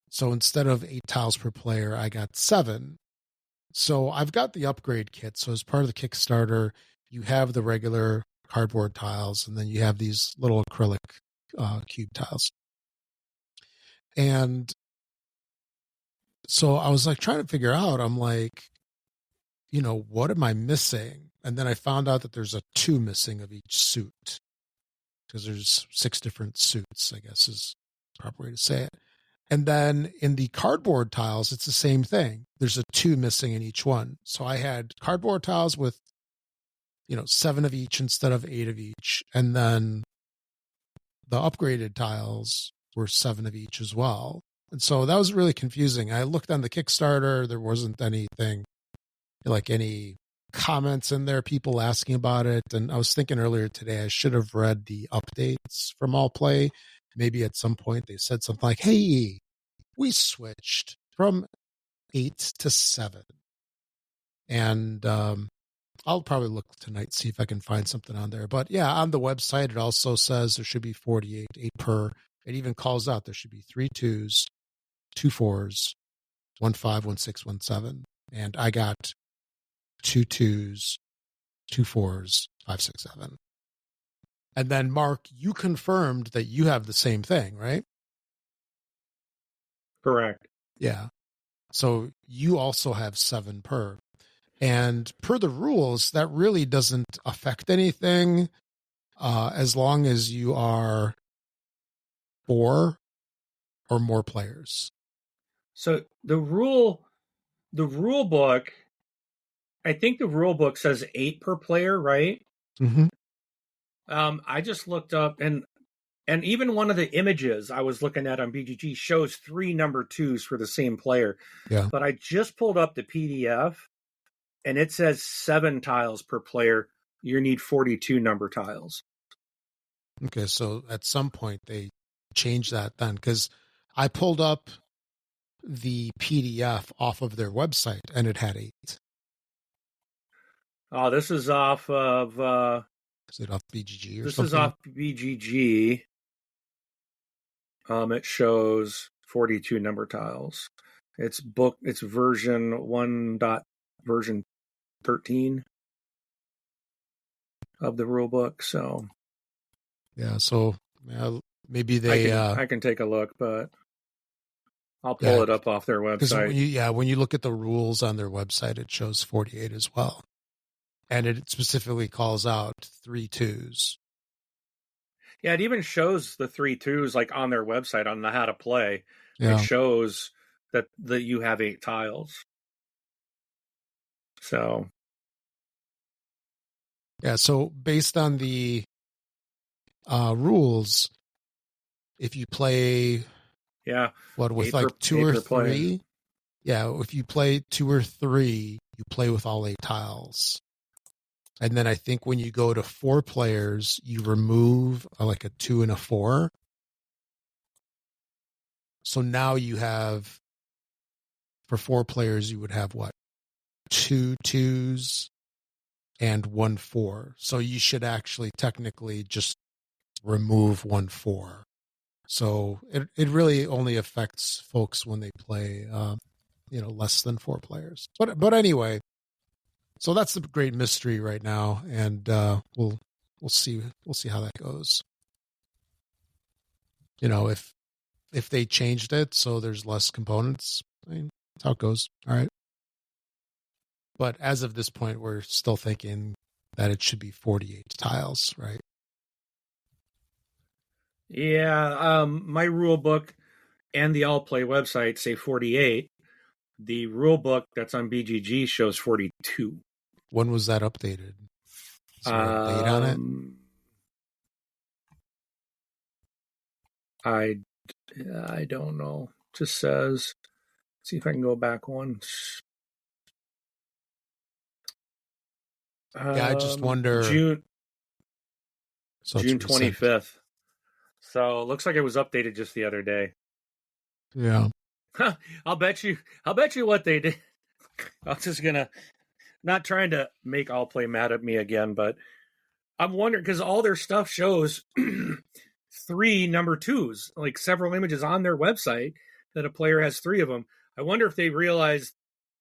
So instead of 8 tiles per player, I got 7. So I've got the upgrade kit. So as part of the Kickstarter, you have the regular cardboard tiles, and then you have these little acrylic cube tiles. And so I was like trying to figure out, I'm like, what am I missing? And then I found out that there's a 2 missing of each suit, because there's 6 different suits, I guess is the proper way to say it. And then in the cardboard tiles, it's the same thing. There's a 2 missing in each one. So I had cardboard tiles with, 7 of each instead of 8 of each. And then the upgraded tiles were 7 of each as well. And so that was really confusing. I looked on the Kickstarter. There wasn't anything, like any comments in there, people asking about it. And I was thinking earlier today, I should have read the updates from All Play. Maybe at some point they said something like, hey, we switched from 8 to 7. And I'll probably look tonight, see if I can find something on there. But yeah, on the website, it also says there should be 48, 8 per. It even calls out there should be 3 2s, 2 4s, 1 5, 1 6, 1 7. And I got 2 2s, 2 4s, 5 6 7. And then, Mark, you confirmed that you have the same thing, right? Correct. Yeah. So you also have 7 per. And per the rules, that really doesn't affect anything as long as you are 4 or more players. So the rule book, I think the rule book says 8 per player, right? Mm-hmm. I just looked up, and even one of the images I was looking at on BGG shows 3 number 2s for the same player. Yeah. But I just pulled up the PDF, and it says 7 tiles per player. You need 42 number tiles. Okay, so at some point they changed that then, because I pulled up the PDF off of their website and it had 8. Oh, this is off of. Is it off BGG or this something? Is off BGG. It shows 42 number tiles. It's version 1. Version 13 of the rule book. So yeah, so maybe they. I can take a look, but I'll pull it up off their website. When you look at the rules on their website, it shows 48 as well, and it specifically calls out 3 2s. Yeah, it even shows the 3 2s like on their website on the how to play. Yeah. It shows that you have 8 tiles. So yeah, so based on the rules, if you play with like 2 or 3, if you play 2 or 3, you play with all 8 tiles. And then I think when you go to 4 players, you remove like a 2 and a 4. So now you have, for 4 players, you would have what? 2 2s and 1 4. So you should actually technically just remove 1 4. So it really only affects folks when they play, less than 4 players. But anyway, so that's the great mystery right now, and we'll see how that goes. If they changed it so there's less components, I mean, that's how it goes. All right. But as of this point, we're still thinking that it should be 48 tiles, right? Yeah, my rule book and the All Play website say 48. The rule book that's on BGG shows 42. When was that updated? Is there a date on it? I don't know. It just says. See if I can go back once. I just wonder. June 25th. So it looks like it was updated just the other day. Yeah. I'll bet you what they did. I'm just gonna, not trying to make All Play mad at me again, but I'm wondering, because all their stuff shows 3 number 2s, like several images on their website that a player has 3 of them. I wonder if they realized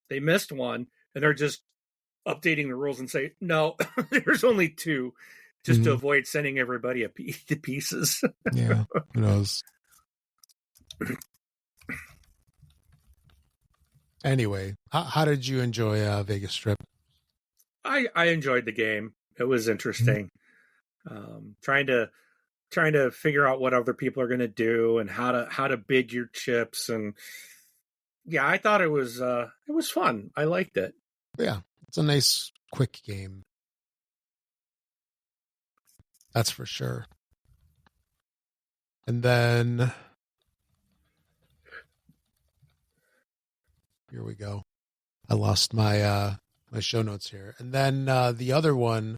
they missed one and they're just updating the rules and say, no, there's only 2, just to avoid sending everybody to pieces. Yeah, who knows? Anyway, how did you enjoy Vegas Strip? I enjoyed the game. It was interesting. Trying to figure out what other people are going to do and how to bid your chips, and yeah, I thought it was fun. I liked it. Yeah, it's a nice quick game. That's for sure. And then here we go. I lost my my show notes here. And then the other one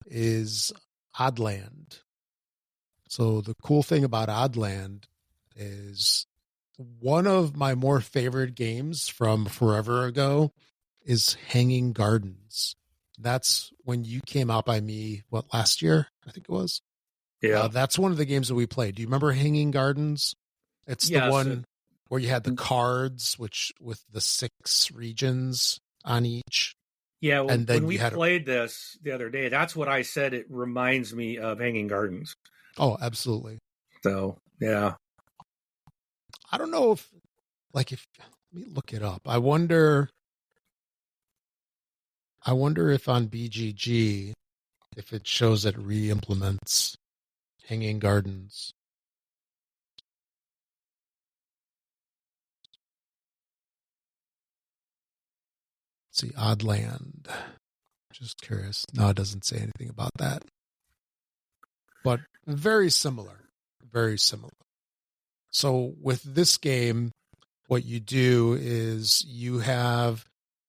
is Oddland. So the cool thing about Oddland is one of my more favorite games from forever ago is Hanging Gardens. That's when you came out by me, last year? I think it was. Yeah. That's one of the games that we played. Do you remember Hanging Gardens? It's the one where you had the cards, with the 6 regions on each. Yeah, when we played this the other day, that's what I said. It reminds me of Hanging Gardens. Oh, absolutely. So, yeah. I don't know if let me look it up. I wonder if on BGG, if it shows it re-implements Hanging Gardens. Let's see, Oddland. Just curious. No, it doesn't say anything about that. But very similar. Very similar. So with this game, what you do is you have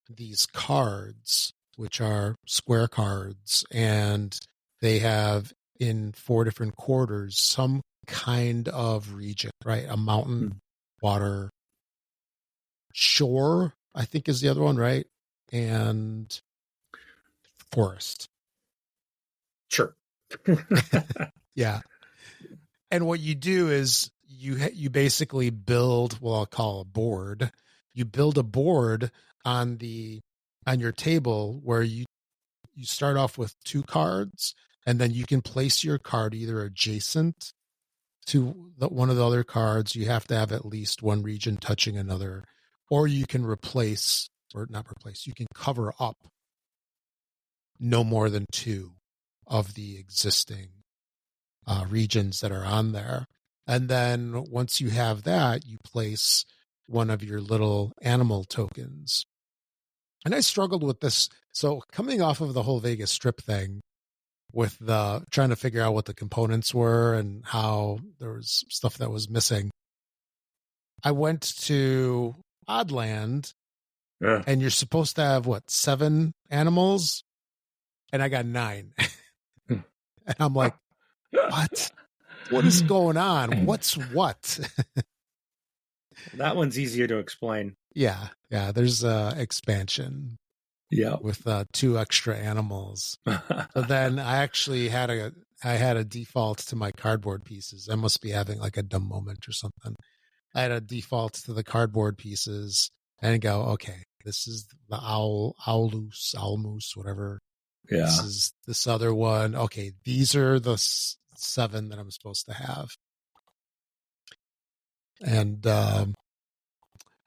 these cards, which are square cards, and they have in 4 different quarters some kind of region, right? A mountain, water, shore, I think is the other one, right? And forest. Sure. Yeah. And what you do is you basically build, well, I'll call a board. You build a board on your table where you start off with 2 cards, and then you can place your card either adjacent to one of the other cards. You have to have at least one region touching another, or you can replace, or not replace, you can cover up no more than 2 of the existing regions that are on there. And then once you have that, you place one of your little animal tokens. And I struggled with this. So coming off of the whole Vegas Strip thing, with the trying to figure out what the components were and how there was stuff that was missing, I went to Oddland, and you're supposed to have 7 animals, and I got 9. And I'm like, what is going on? What's what? That one's easier to explain. Yeah. There's expansion. Yeah, with 2 extra animals. So then I actually had a default to my cardboard pieces. I must be having like a dumb moment or something. I had a default to the cardboard pieces and go, okay, this is the owl moose, whatever. Yeah. This is this other one. Okay, these are the 7 that I'm supposed to have. And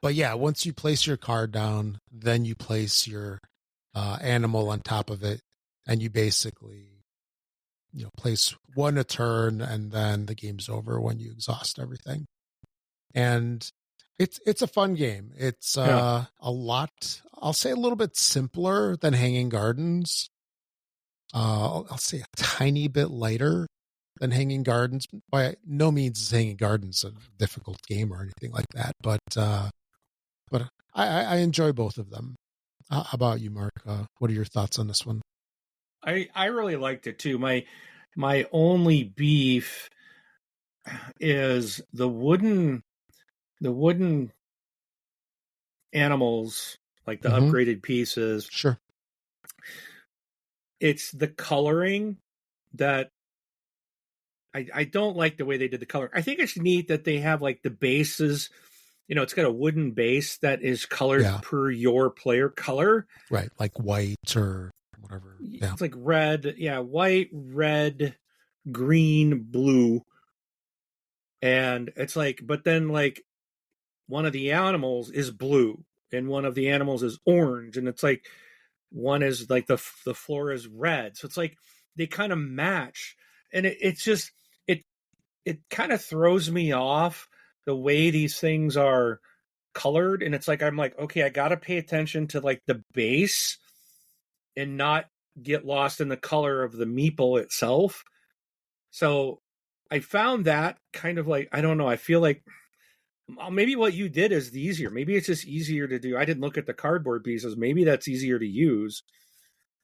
but yeah, once you place your card down, then you place your animal on top of it, and you basically, place 1 a turn, and then the game's over when you exhaust everything. And it's a fun game. It's a lot, I'll say a little bit simpler than Hanging Gardens. I'll say a tiny bit lighter than Hanging Gardens. By no means is Hanging Gardens a difficult game or anything like that, but I enjoy both of them. How about you, Mark? What are your thoughts on this one? I really liked it too. My only beef is the wooden animals, like the upgraded pieces. Sure. It's the coloring that I don't like the way they did the color. I think it's neat that they have like the bases. It's got a wooden base that is colored per your player color. Right, like white or whatever. Yeah. It's like red, white, red, green, blue. And it's like, but then like one of the animals is blue and one of the animals is orange. And it's like one is like the floor is red. So it's like they kind of match. And it's just, it kind of throws me off the way these things are colored. And it's like, I'm like, okay, I got to pay attention to like the base and not get lost in the color of the meeple itself. So I found that kind of like, I don't know. I feel like maybe what you did is easier. Maybe it's just easier to do. I didn't look at the cardboard pieces. Maybe that's easier to use.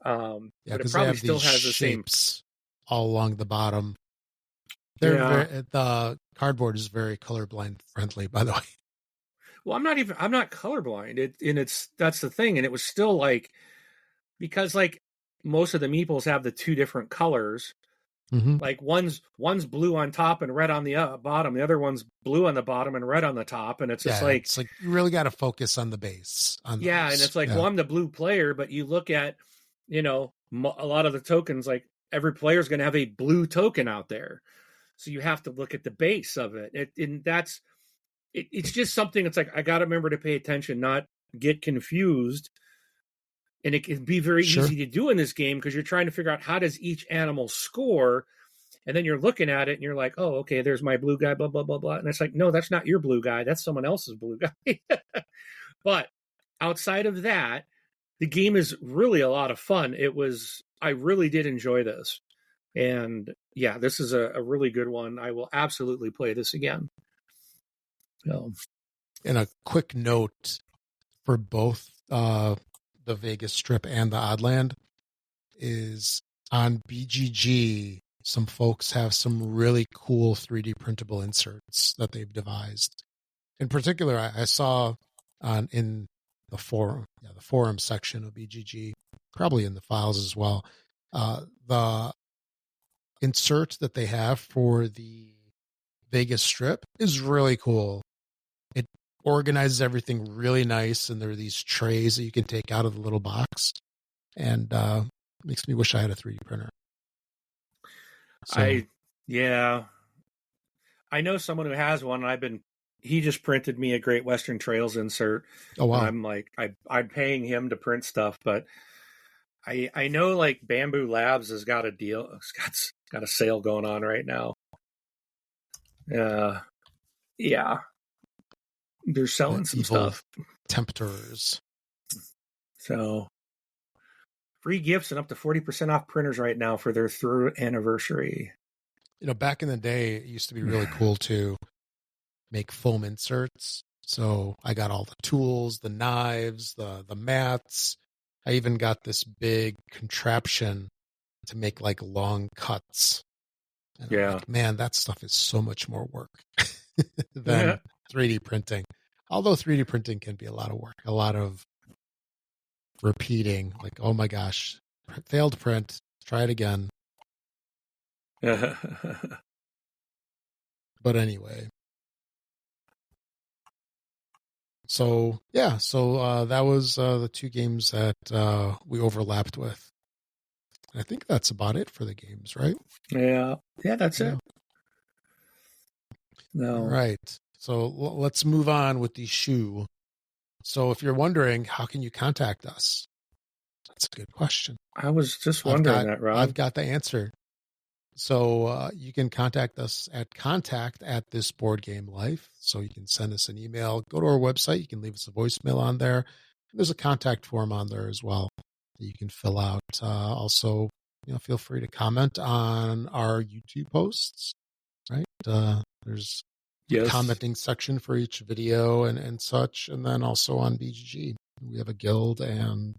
But it probably still has the shapes all along the bottom. The cardboard is very colorblind friendly, by the way. Well, I'm not colorblind. That's the thing. And it was still like, because like most of the meeples have the 2 different colors. Mm-hmm. Like one's blue on top and red on the bottom. The other one's blue on the bottom and red on the top. And it's just like, it's like you really got to focus on the base. And it's like, well, I'm the blue player, but you look at, a lot of the tokens, like every player is going to have a blue token out there. So you have to look at the base of it. It's just something. It's like, I got to remember to pay attention, not get confused. And it can be very easy to do in this game because you're trying to figure out how does each animal score. And then you're looking at it and you're like, oh, okay, there's my blue guy, blah, blah, blah, blah. And it's like, no, that's not your blue guy. That's someone else's blue guy. But outside of that, the game is really a lot of fun. I really did enjoy this. And yeah, this is a really good one. I will absolutely play this again. And a quick note for both the Vegas Strip and the Oddland is on BGG. some folks have some really cool 3D printable inserts that they've devised. In particular, I saw in the forum section of BGG, probably in the files as well, the insert that they have for the Vegas Strip is really cool. It organizes everything really nice, and there are these trays that you can take out of the little box, and makes me wish I had a 3D printer. So, I know someone who has one. He just printed me a Great Western Trails insert. Oh wow! I'm like, I'm paying him to print stuff, but I know like Bamboo Labs has got a deal. It's got a sale going on right now. Yeah, they're selling some stuff. Tempters. So, free gifts and up to 40% off printers right now for their 3rd anniversary. Back in the day, it used to be really cool to make foam inserts. So I got all the tools, the knives, the mats. I even got this big contraption to make like long cuts. And I'm like, man, that stuff is so much more work than 3D printing. Although 3D printing can be a lot of work, a lot of repeating, like, oh my gosh, failed print, try it again. But anyway. So that was the 2 games that we overlapped with. I think that's about it for the games, right? Yeah, that's it. No. All right. So let's move on with the shoe. So if you're wondering, how can you contact us? That's a good question. I was just wondering that, Rob. I've got the answer. So you can contact us at contact@thisboardgamelife. So you can send us an email, go to our website. You can leave us a voicemail on there. There's a contact form on there as well that you can fill out. Also, feel free to comment on our YouTube posts, right? There's a commenting section for each video and such. And then also on BGG, we have a guild, and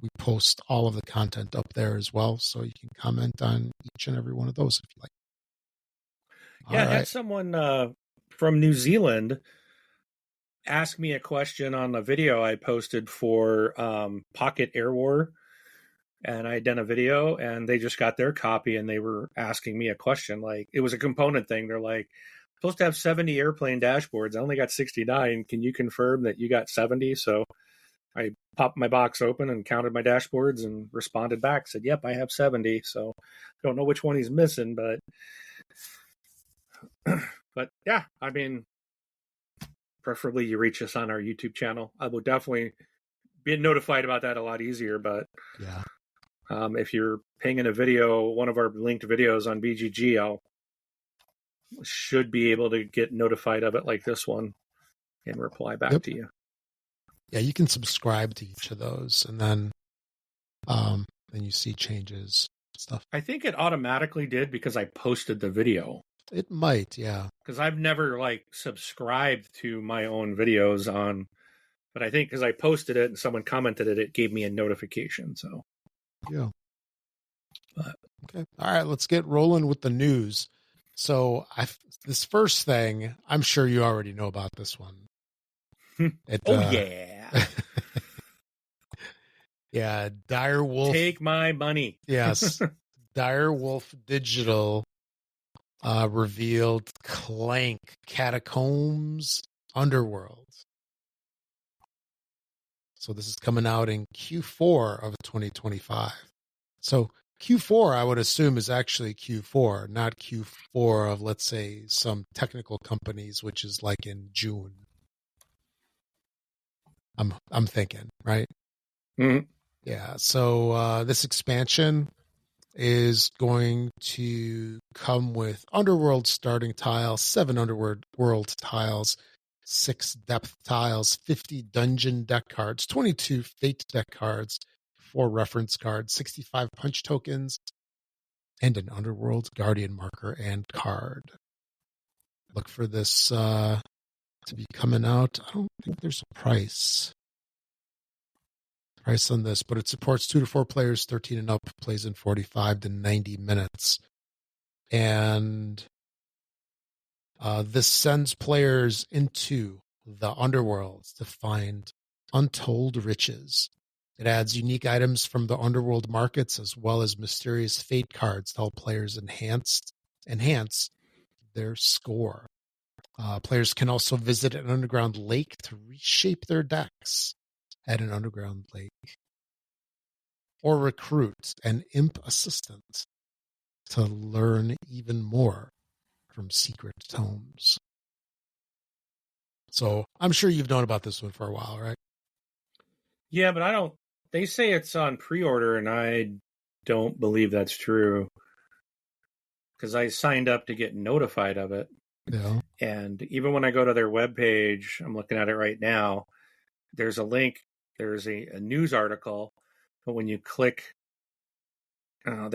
we post all of the content up there as well, so you can comment on each and every one of those if you like. I had someone from New Zealand ask me a question on the video I posted for Pocket Air War, and I done a video, and they just got their copy, and they were asking me a question. Like, it was a component thing. They're like, supposed to have 70 airplane dashboards. I only got 69. Can you confirm that you got 70? So I popped my box open and counted my dashboards and responded back, said, yep, I have 70. So I don't know which one he's missing, but yeah, I mean, preferably you reach us on our YouTube channel. I will definitely be notified about that a lot easier, but yeah. If you're pinging a video, one of our linked videos on BGG, should be able to get notified of it like this one and reply back to you. Yeah, you can subscribe to each of those, and then you see changes and stuff. I think it automatically did because I posted the video. It might, yeah. Because I've never subscribed to my own videos on, but I think because I posted it and someone commented it, it gave me a notification. So yeah. Okay. All right, let's get rolling with the news. So this first thing, I'm sure you already know about this one. Yeah. Yeah, Direwolf. Take my money. Yes. Direwolf Digital revealed Clank Catacombs Underworld. So this is coming out in Q4 of 2025. So Q4, I would assume, is actually Q4, not Q4 of, let's say, some technical companies, which is like in June. I'm thinking, right? Mm-hmm. Yeah. So this expansion is going to come with Underworld starting tiles, 7 Underworld tiles, 6 depth tiles, 50 dungeon deck cards, 22 fate deck cards, 4 reference cards, 65 punch tokens, and an Underworld Guardian marker and card. Look for this to be coming out. I don't think there's a price. price on this, but it supports 2 to 4 players, 13 and up, plays in 45 to 90 minutes. And this sends players into the underworlds to find untold riches. It adds unique items from the underworld markets as well as mysterious fate cards to help players enhance their score. Players can also visit an underground lake to reshape their decks at an underground lake, or recruit an imp assistant to learn even more from secret tomes. So I'm sure you've known about this one for a while, right? Yeah, but they say it's on pre-order, and I don't believe that's true. Because I signed up to get notified of it. Yeah. And even when I go to their webpage, I'm looking at it right now, there's a link, there's a news article, but when you click, I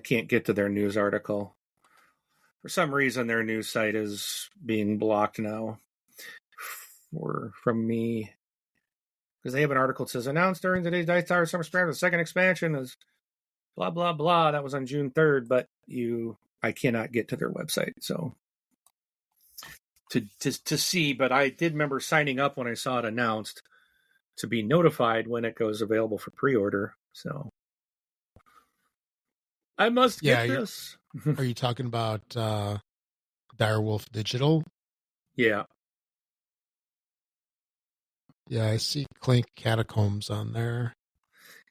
can't get to their news article. For some reason, their news site is being blocked now from me. Because they have an article that says, announced during today's Dice Tower Summer Spread, the second expansion is blah, blah, blah. That was on June 3rd, but I cannot get to their website. So to see, but I did remember signing up when I saw it announced to be notified when it goes available for pre-order. So I must get this. Are you talking about Direwolf Digital? Yeah. Yeah, I see Clink Catacombs on there.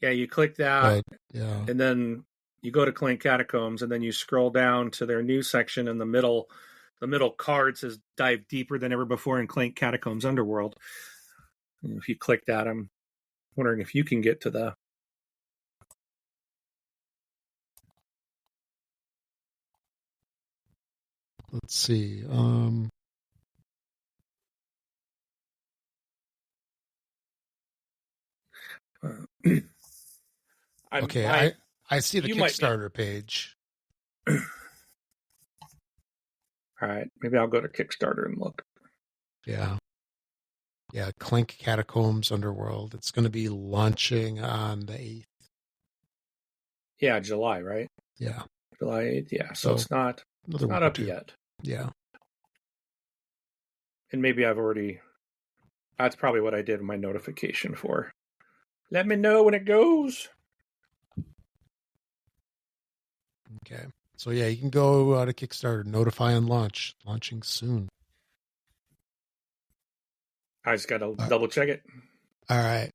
Yeah, you click that, yeah, and then you go to Clink Catacombs, and then you scroll down to their news section in the middle. The middle card says dive deeper than ever before in Clink Catacombs Underworld. And if you click that, I'm wondering if you can get to the... Let's see. Okay, I see the Kickstarter page. All right, maybe I'll go to Kickstarter and look. Yeah, Clink Catacombs Underworld. It's going to be launching on the 8th. Yeah, July, right? Yeah, July 8th. Yeah, so it's not up yet. Yeah, and maybe I've already. That's probably what I did my notification for. Let me know when it goes. Okay. So yeah, you can go to Kickstarter, notify and launching soon. I just got to double check it. All right.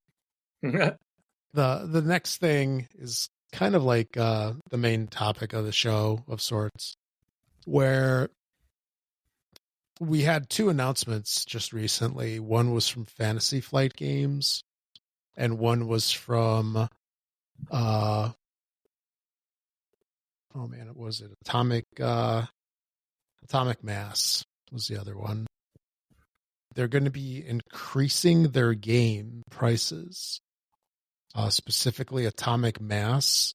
The next thing is kind of like the main topic of the show of sorts, where we had 2 announcements just recently. One was from Fantasy Flight Games, and one was from Atomic Mass was the other one. They're going to be increasing their game prices. Specifically, Atomic Mass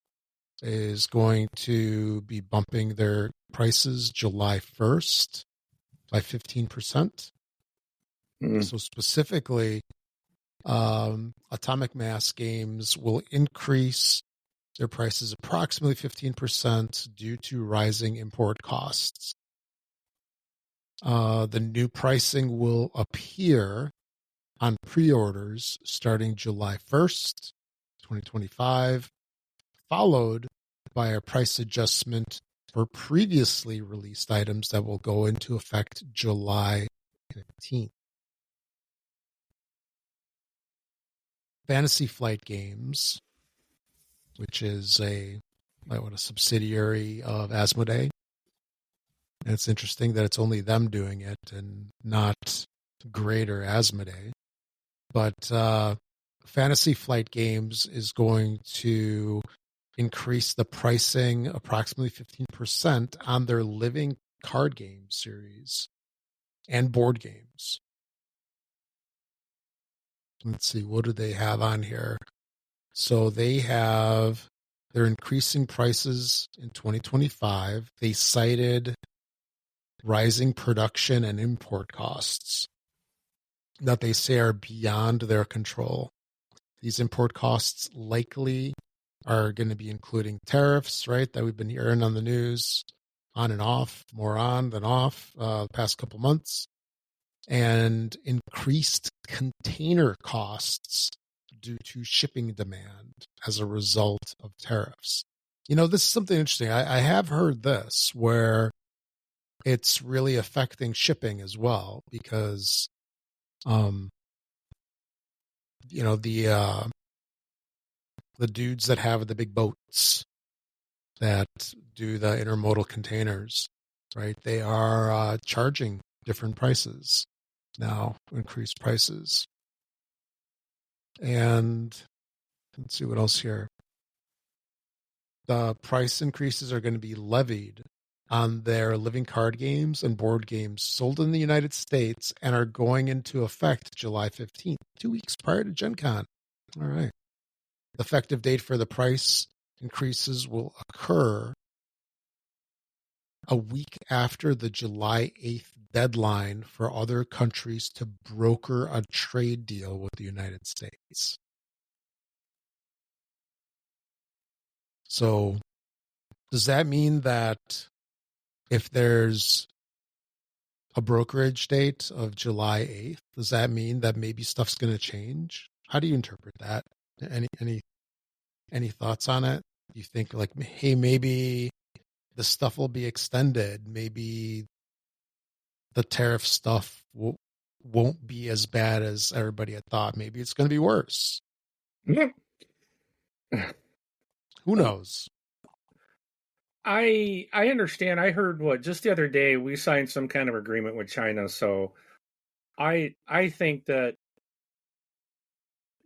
is going to be bumping their prices July 1st by 15%. So specifically, Atomic Mass games will increase their prices approximately 15% due to rising import costs. The new pricing will appear on pre-orders starting July 1st, 2025, followed by a price adjustment for previously released items that will go into effect July 15th. Fantasy Flight Games, which is a subsidiary of Asmodee. And it's interesting that it's only them doing it and not greater Asmodee. But Fantasy Flight Games is going to increase the pricing approximately 15% on their living card game series and board games. Let's see, what do they have on here? So they're increasing prices in 2025. They cited rising production and import costs. that they say are beyond their control. These import costs likely are going to be including tariffs, right, that we've been hearing on the news, on and off, more on than off, the past couple months, and increased container costs due to shipping demand as a result of tariffs. This is something interesting. I have heard this where it's really affecting shipping as well because, the dudes that have the big boats that do the intermodal containers, right? They are charging different prices now, increased prices. And let's see what else here. The price increases are going to be levied on their living card games and board games sold in the United States and are going into effect July 15th, 2 weeks prior to Gen Con. All right. The effective date for the price increases will occur a week after the July 8th deadline for other countries to broker a trade deal with the United States. So, does that mean that if there's a brokerage date of July 8th, does that mean that maybe stuff's going to change? How do you interpret that? Any thoughts on it? You think like, hey, maybe the stuff will be extended. Maybe the tariff stuff won't be as bad as everybody had thought. Maybe it's going to be worse. Yeah. Who knows? I understand. I heard just the other day we signed some kind of agreement with China, so I think that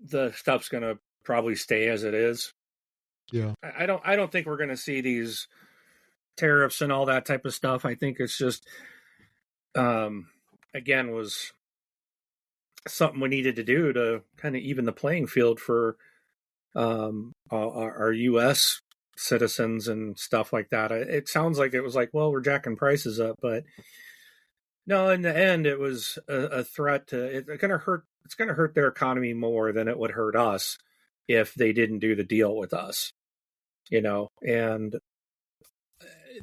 the stuff's going to probably stay as it is. Yeah. I don't think we're going to see these tariffs and all that type of stuff. I think it's just again was something we needed to do to kind of even the playing field for our US citizens and stuff like that. It sounds like it was like, well, we're jacking prices up, but no, in the end it was a threat to it's going to hurt their economy more than it would hurt us if they didn't do the deal with us, and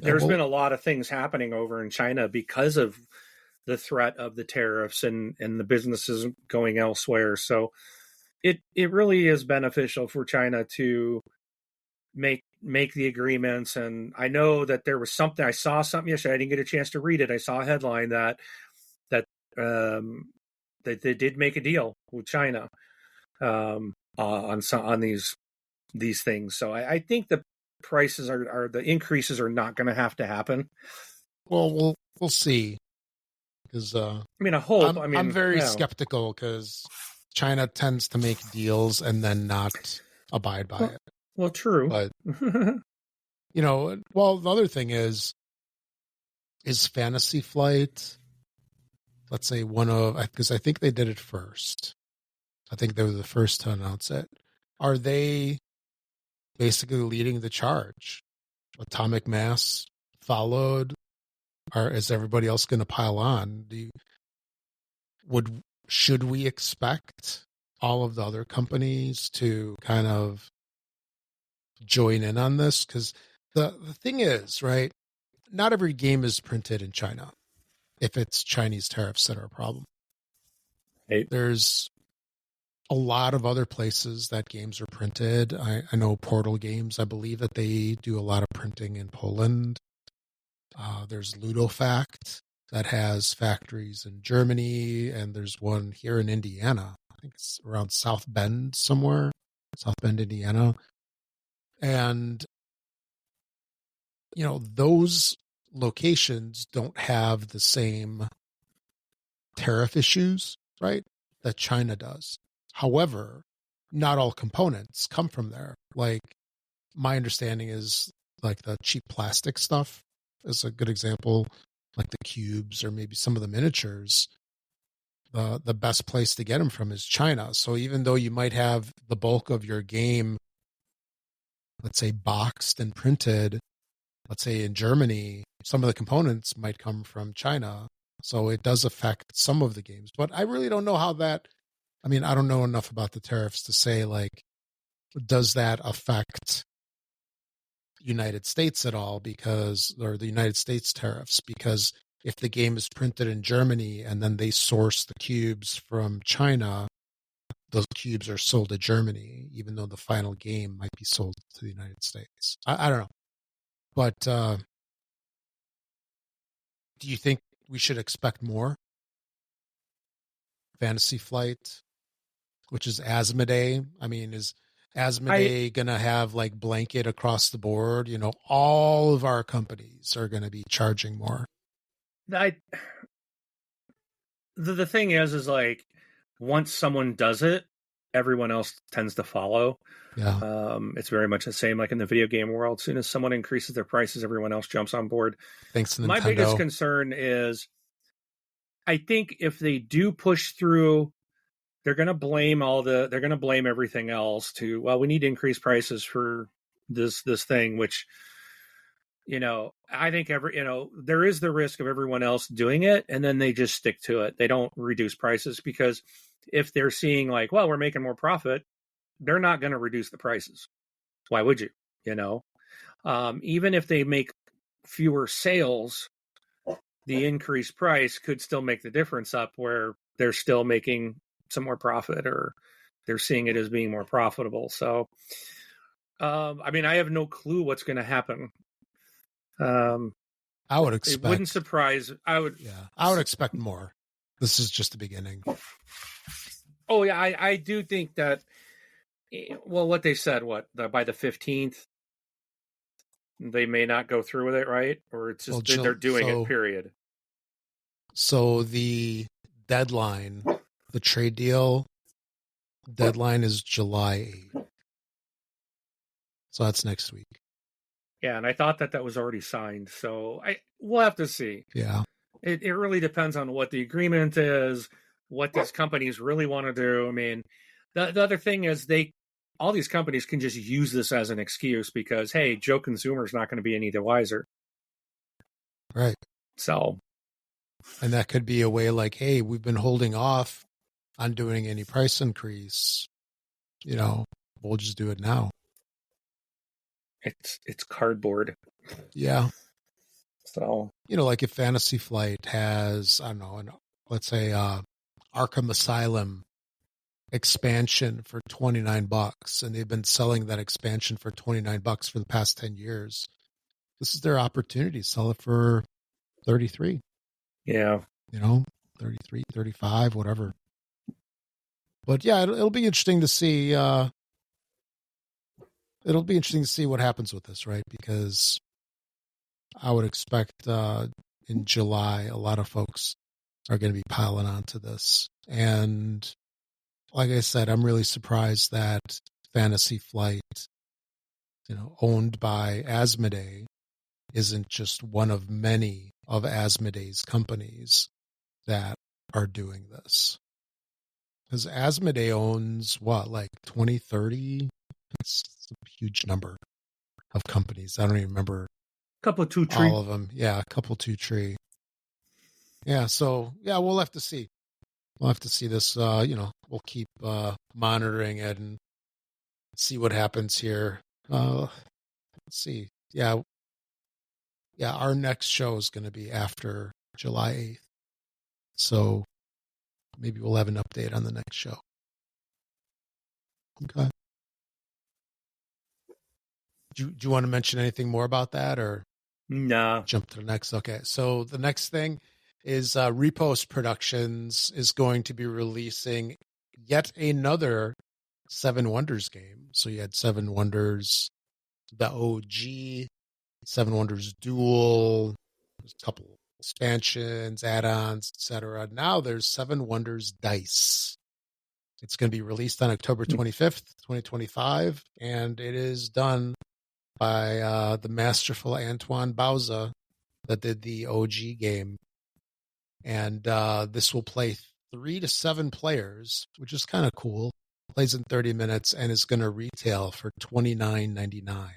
there's been a lot of things happening over in China because of the threat of the tariffs and the businesses going elsewhere. So it really is beneficial for China to make the agreements. And I know that there was something, I saw something yesterday. I didn't get a chance to read it. I saw a headline that they did make a deal with China on these things. So I think the prices are the increases are not going to have to happen. Well, we'll see. Because I hope. I'm very skeptical because China tends to make deals and then not abide by it. Well, true. But the other thing is Fantasy Flight, let's say because I think they did it first. I think they were the first to announce it. Are they basically leading the charge? Atomic Mass followed. Or is everybody else going to pile on? Should we expect all of the other companies to kind of join in on this? Because the thing is, right, not every game is printed in China if it's Chinese tariffs that are a problem. Hey. There's a lot of other places that games are printed. I know Portal Games, I believe that they do a lot of printing in Poland. There's Ludofact that has factories in Germany, and there's one here in Indiana. I think it's around South Bend somewhere, South Bend, Indiana. And, those locations don't have the same tariff issues, right, that China does. However, not all components come from there. Like, my understanding is like the cheap plastic stuff is a good example, like the cubes or maybe some of the miniatures. The best place to get them from is China. So even though you might have the bulk of your game, let's say boxed and printed, let's say in Germany, some of the components might come from China. So it does affect some of the games, but I really don't know how that, I mean, I don't know enough about the tariffs to say, like, does that affect United States at all, because, or the United States tariffs, because if the game is printed in Germany and then they source the cubes from China, those cubes are sold to Germany, even though the final game might be sold to the United States. I don't know. But do you think we should expect more? Fantasy Flight, which is Asmodee. I mean, is Asmodee going to have like blanket across the board? You know, all of our companies are going to be charging more. The thing is like, once someone does it, everyone else tends to follow. Yeah. It's very much the same like in the video game world. As soon as someone increases their prices, everyone else jumps on board. Thanks to Nintendo. My biggest concern is, I think if they do push through, they're going to blame everything else to, well, we need to increase prices for this thing, which, you know, I think there is the risk of everyone else doing it, and then they just stick to it. They don't reduce prices, because if they're seeing like, well, we're making more profit, they're not going to reduce the prices. Why would you? You know, even if they make fewer sales, the increased price could still make the difference up, where they're still making some more profit, or they're seeing it as being more profitable. So, I mean, I have no clue what's going to happen. I would expect. It wouldn't surprise. I would expect more. This is just the beginning. Oh yeah, I do think that. Well, what they said, by the 15th, they may not go through with it, right? Or it's just they're doing it. Period. So the deadline, the trade deal deadline, is July 8th. So that's next week. Yeah, and I thought that was already signed. So we'll have to see. Yeah. It really depends on what the agreement is, what these companies really want to do. I mean, the other thing is all these companies can just use this as an excuse because, hey, Joe Consumer is not going to be any the wiser. Right. So. And that could be a way like, hey, we've been holding off on doing any price increase. You know, we'll just do it now. It's cardboard. Yeah. So, you know, like if Fantasy Flight has, I don't know, let's say Arkham Asylum expansion for $29, and they've been selling that expansion for $29 for the past 10 years. This is their opportunity to sell it for 33. Yeah. You know, 33, 35, whatever. But yeah, it'll be interesting to see. It'll be interesting to see what happens with this, right? Because I would expect in July, a lot of folks are going to be piling onto this. And like I said, I'm really surprised that Fantasy Flight, you know, owned by Asmodee, isn't just one of many of Asmodee's companies that are doing this. Because Asmodee owns what, like 20, 30? It's a huge number of companies. I don't even remember. Couple of two tree. All of them. Yeah, a couple two tree. Yeah, so yeah, we'll have to see. We'll have to see this. You know, we'll keep monitoring it and see what happens here. Let's see. Yeah, our next show is going to be after July 8th. So maybe we'll have an update on the next show. Okay. Do you want to mention anything more about that, or no? Jump to the next. Okay, so the next thing is Repost Productions is going to be releasing yet another Seven Wonders game. So you had Seven Wonders, the OG, Seven Wonders Duel, there's a couple expansions, add-ons, etc. Now there's Seven Wonders Dice. It's going to be released on October 25th, 2025, and it is done by the masterful Antoine Bauza that did the OG game. And this will play 3 to 7 players, which is kind of cool. Plays in 30 minutes and is going to retail for $29.99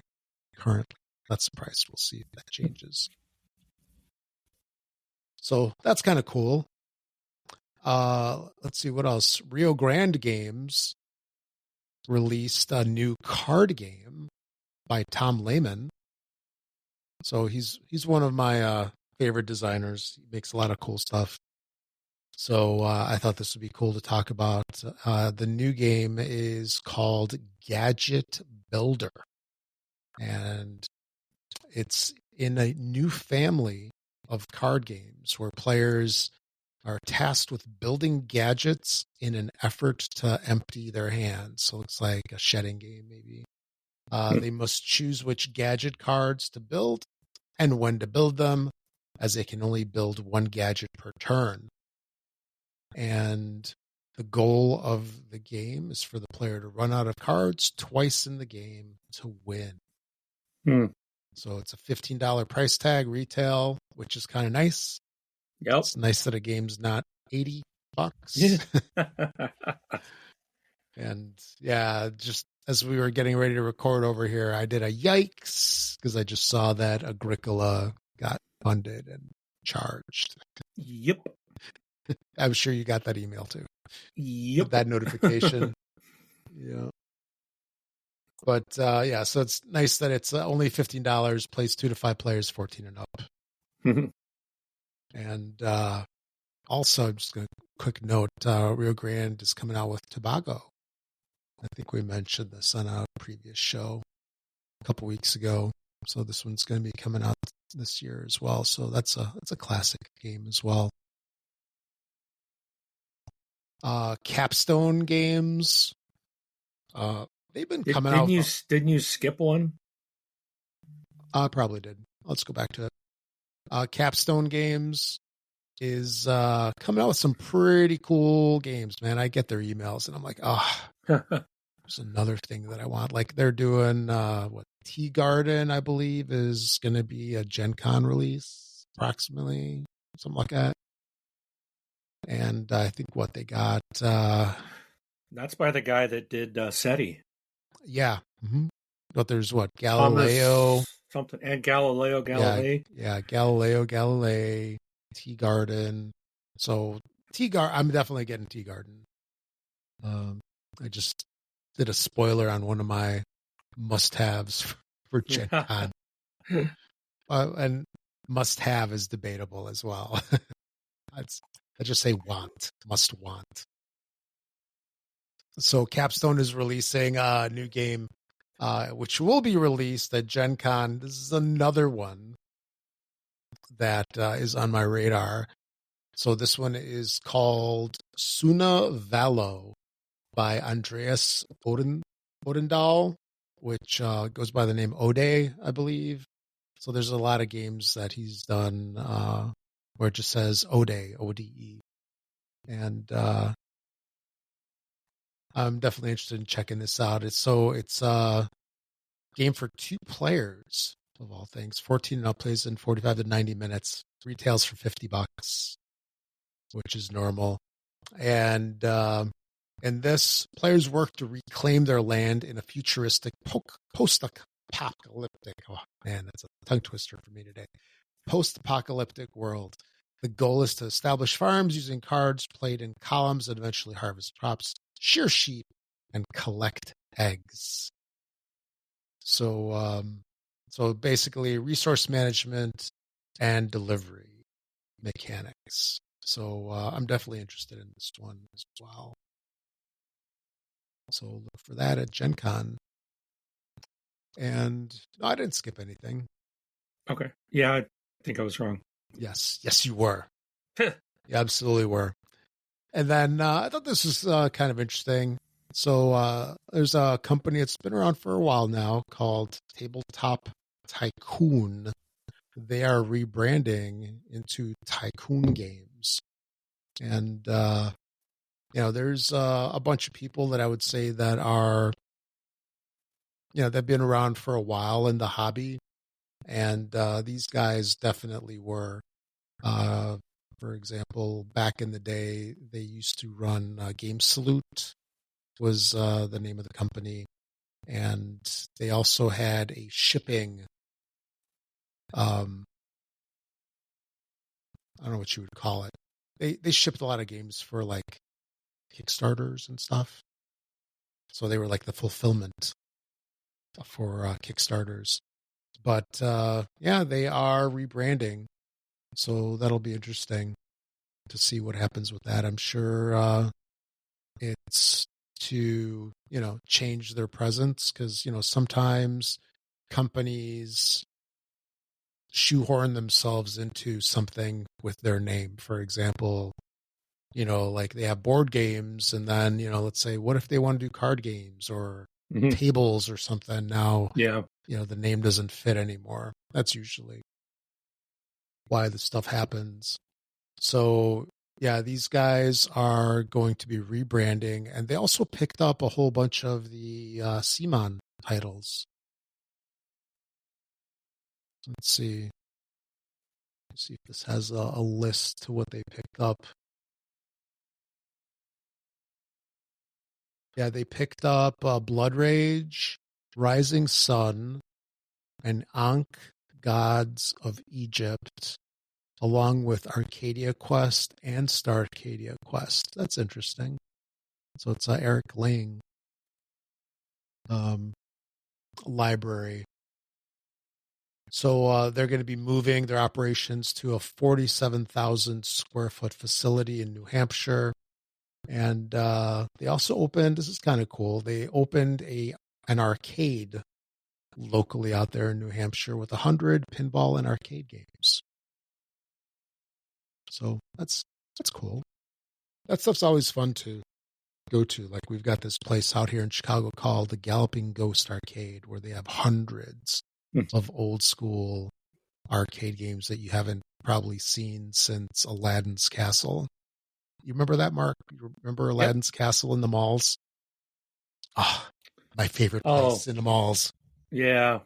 currently. That's the price. We'll see if that changes. So that's kind of cool. Let's see what else. Rio Grande Games released a new card game by Tom Lehman. So he's one of my favorite designers. He makes a lot of cool stuff. So I thought this would be cool to talk about. The new game is called Gadget Builder, and it's in a new family of card games where players are tasked with building gadgets in an effort to empty their hands. So it's like a shedding game, maybe. They must choose which gadget cards to build and when to build them, as they can only build one gadget per turn. And the goal of the game is for the player to run out of cards twice in the game to win. So it's a $15 price tag retail, which is kind of nice. Yep. It's nice that a game's not $80. And yeah, just as we were getting ready to record over here, I did a yikes because I just saw that Agricola got funded and charged. Yep. I'm sure you got that email too. Yep. That notification. Yeah. But yeah, so it's nice that it's only $15, plays 2 to 5 players, 14 and up. And also, I'm just going to quick note, Rio Grande is coming out with Tobago. I think we mentioned this on a previous show a couple weeks ago. So this one's going to be coming out this year as well. So that's a classic game as well. Capstone games. They've been coming out. Didn't you skip one? I probably did. Let's go back to it. Capstone games is coming out with some pretty cool games, man. I get their emails and I'm like, there's another thing that I want. Like they're doing Tea Garden, I believe, is going to be a Gen Con release, approximately, something like that. And I think what they got. That's by the guy that did SETI. Yeah. Mm-hmm. But there's Galileo. Something. And Galilei. Yeah, Galileo, Galilei, Tea Garden. So I'm definitely getting Tea Garden. I just did a spoiler on one of my must-haves for Gen Con. And must-have is debatable as well. I just say must want. So Capstone is releasing a new game, which will be released at Gen Con. This is another one that is on my radar. So this one is called Suna Valo by Andreas Odendahl, which goes by the name Ode, I believe. So there's a lot of games that he's done where it just says Ode, O-D-E. And I'm definitely interested in checking this out. It's a game for 2 players, of all things. 14 and up, plays in 45 to 90 minutes. Retails for $50, which is normal. And in this, players work to reclaim their land in a futuristic post-apocalyptic. Oh man, that's a tongue twister for me today. Post-apocalyptic world. The goal is to establish farms using cards played in columns and eventually harvest crops, shear sheep, and collect eggs. So basically resource management and delivery mechanics. So I'm definitely interested in this one as well. So look for that at Gen Con. And no, I didn't skip anything. Okay. Yeah, I think I was wrong. Yes, you were. You absolutely were. And then I thought this was kind of interesting. So there's a company that's been around for a while now called Tabletop Tycoon. They are rebranding into Tycoon Games. And, there's a bunch of people that I would say that are, they've been around for a while in the hobby. And these guys definitely were. For example, back in the day, they used to run Game Salute was the name of the company. And they also had a shipping I don't know what you would call it. They shipped a lot of games for like Kickstarters and stuff. So they were like the fulfillment for Kickstarters. But yeah, they are rebranding. So that'll be interesting to see what happens with that. I'm sure it's to, change their presence because, sometimes companies shoehorn themselves into something with their name. For example, like they have board games and then, let's say, what if they want to do card games or tables or something? Now, the name doesn't fit anymore. That's usually why this stuff happens. So, yeah, these guys are going to be rebranding, and they also picked up a whole bunch of the CMON titles. Let's see. See if this has a list to what they picked up. Yeah, they picked up Blood Rage, Rising Sun, and Ankh Gods of Egypt, along with Arcadia Quest and Star Arcadia Quest. That's interesting. So it's Eric Lang library. So they're going to be moving their operations to a 47,000 square foot facility in New Hampshire. And they also opened, this is kind of cool, they opened an arcade locally out there in New Hampshire with 100 pinball and arcade games. So that's cool. That stuff's always fun to go to. Like we've got this place out here in Chicago called the Galloping Ghost Arcade, where they have hundreds of old school arcade games that you haven't probably seen since Aladdin's Castle. You remember that, Mark? You remember Aladdin's Castle in the malls? Ah, my favorite place in the malls. Yeah.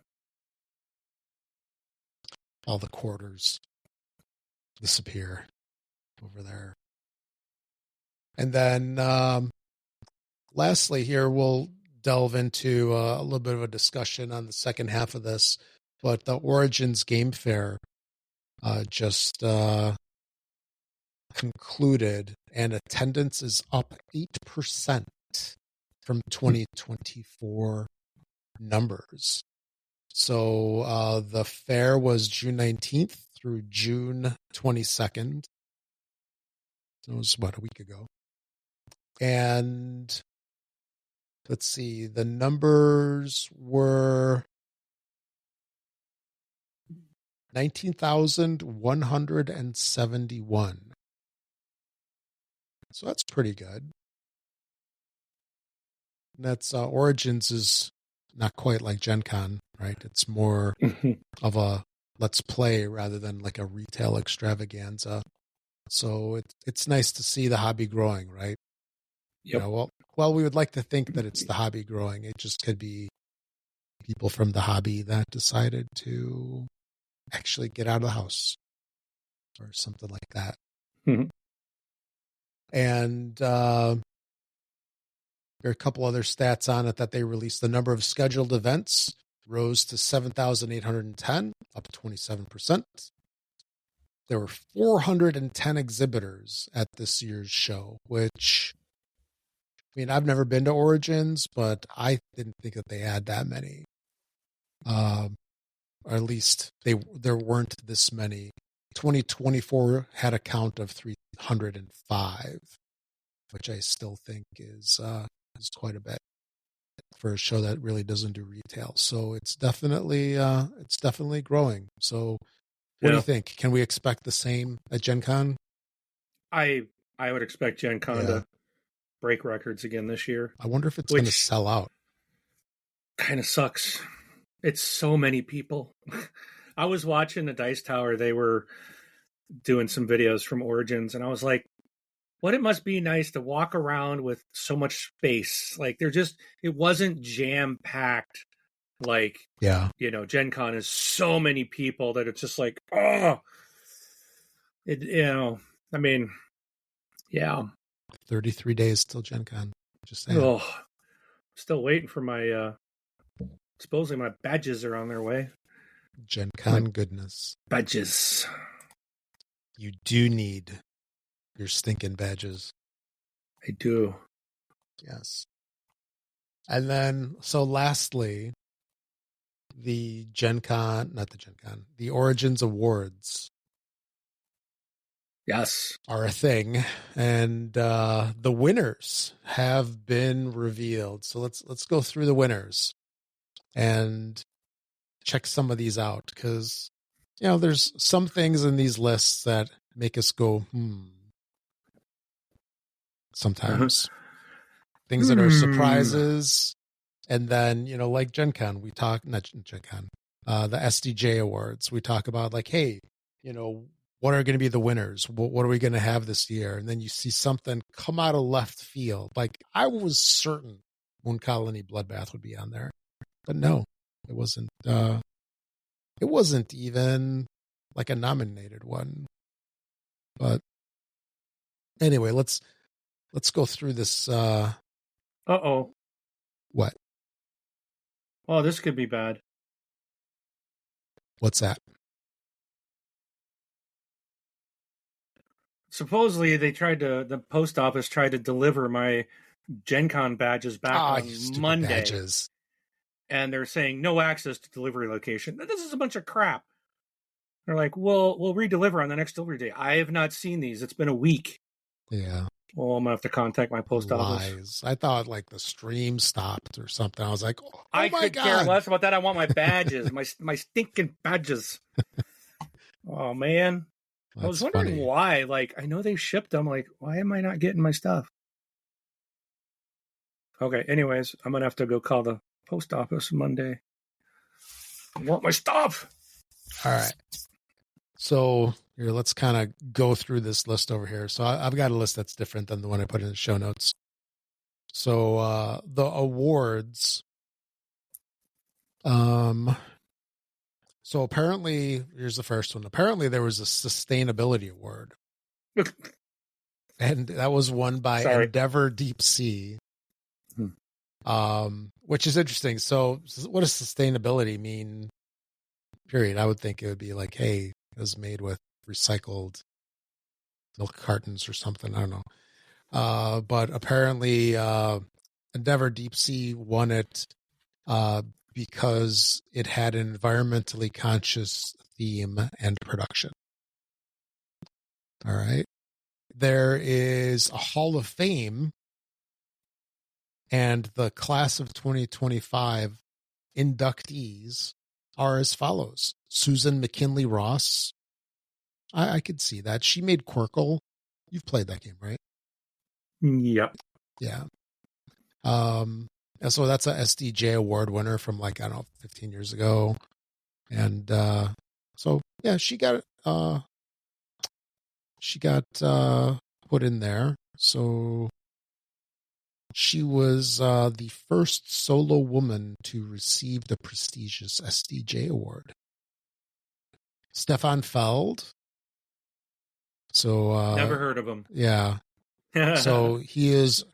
All the quarters disappear over there. And then lastly here, we'll delve into a little bit of a discussion on the second half of this. But the Origins Game Fair just concluded, and attendance is up 8% from 2024 numbers. So the fair was June 19th through June 22nd. So it was about a week ago. And let's see, the numbers were 19,171. So that's pretty good. And that's Origins is not quite like Gen Con, right? It's more of a let's play rather than like a retail extravaganza. So it's nice to see the hobby growing, right? Yep. Well, we would like to think that it's the hobby growing. It just could be people from the hobby that decided to actually get out of the house or something like that. And there are a couple other stats on it that they released. The number of scheduled events rose to 7,810, up 27%. There were 410 exhibitors at this year's show, which, I mean, I've never been to Origins, but I didn't think that they had that many. Or at least there weren't this many. 2024 had a count of 305, which I still think is quite a bit for a show that really doesn't do retail. So it's definitely growing. So what do you think? Can we expect the same at Gen Con? I would expect Gen Con to break records again this year. I wonder if it's going to sell out. Kind of sucks. It's so many people. I was watching the Dice Tower. They were doing some videos from Origins, and I was like, what it must be nice to walk around with so much space. Like it wasn't jam-packed. Like, Gen Con is so many people that it's just like, I mean, yeah. 33 days till Gen Con. Just saying. Still waiting for my, supposedly my badges are on their way. Gen Con goodness. Badges. you do need your stinking badges. I do. Yes. And then, so lastly, the Origins Awards. Yes. Are a thing. And the winners have been revealed. So let's go through the winners and check some of these out. Because, there's some things in these lists that make us go, sometimes. Things that are surprises. And then, like Gen Con, not Gen Con, the SDJ Awards, we talk about like, hey, what are going to be the winners? What are we going to have this year? And then you see something come out of left field. Like I was certain Moon Colony Bloodbath would be on there, but no, it wasn't. It wasn't even like a nominated one. But anyway, let's go through this. Uh-oh. What? Oh, this could be bad. What's that? Supposedly, the post office tried to deliver my Gen Con badges back on Monday. Badges. And they're saying no access to delivery location. This is a bunch of crap. They're like, we'll redeliver on the next delivery day. I have not seen these. It's been a week. Yeah. Well, I'm going to have to contact my post office. I thought like the stream stopped or something. I was like, oh I my could God. care less about that. I want my badges, my stinking badges. Oh, man. That's I was wondering funny. why. Like, I know they shipped them. Like, why am I not getting my stuff? Okay, anyways, I'm going to have to go call the post office Monday. I want my stuff. All right. So here, let's kind of go through this list over here. So I've got a list that's different than the one I put in the show notes. So the awards. So apparently, here's the first one. Apparently, there was a sustainability award, and that was won by Endeavor Deep Sea. Which is interesting. So, what does sustainability mean? Period. I would think it would be like, hey, it was made with recycled milk cartons or something. I don't know. But apparently, Endeavor Deep Sea won it because it had an environmentally conscious theme and production. All right. There is a Hall of Fame, and the class of 2025 inductees are as follows. Susan McKinley Ross. I could see that. She made Quirkle. You've played that game, right? Yep. Yeah. And so that's a SDJ award winner from 15 years ago. And so yeah, she got put in there. So she was the first solo woman to receive the prestigious SDJ award. Stefan Feld. So never heard of him. Yeah. So he is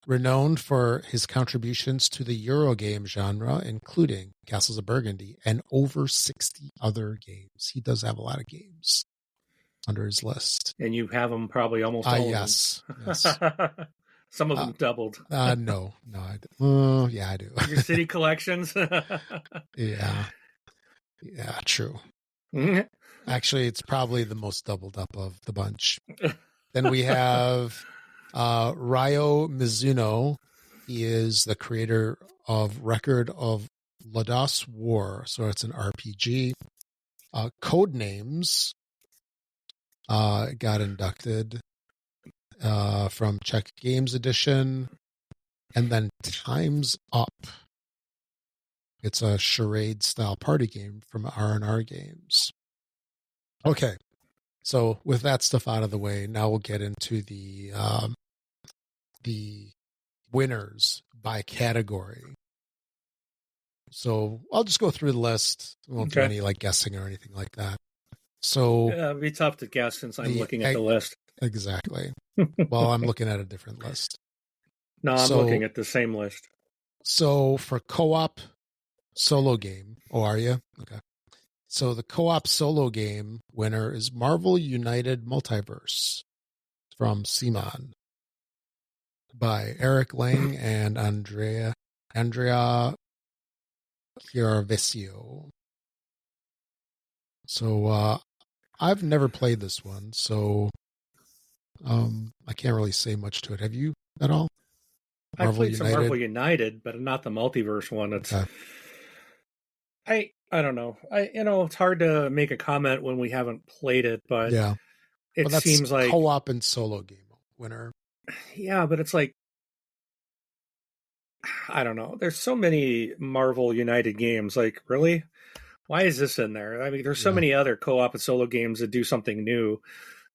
renowned for his contributions to the Eurogame genre, including Castles of Burgundy and over 60 other games. He does have a lot of games under his list. And you have them probably almost all yes, of them. Yes. Some of them doubled. No, I do. Yeah, I do. Your city collections? Yeah, true. Actually, it's probably the most doubled up of the bunch. Then we have Ryo Mizuno. He is the creator of Record of Lodos War. So it's an RPG. Codenames got inducted from Czech Games Edition. And then Time's Up. It's a charade style party game from R&R Games. Okay. So with that stuff out of the way, now we'll get into the winners by category. So I'll just go through the list. We won't do any guessing or anything like that. So it'd be tough to guess since I'm looking at the list. Exactly. Well, I'm looking at a different list. No, I'm looking at the same list. So for co-op solo game, are you? Okay. So the co-op solo game winner is Marvel United Multiverse from Simon by Eric Lang and Andrea Chiarvesio. So I've never played this one, so I can't really say much to it. Have you at all? I played some Marvel United, but not the multiverse one. It's I don't know. It's hard to make a comment when we haven't played it, but yeah, it seems like co-op and solo game winner. Yeah, but it's like, I don't know. There's so many Marvel United games. Like, really? Why is this in there? I mean, there's so many other co-op and solo games that do something new.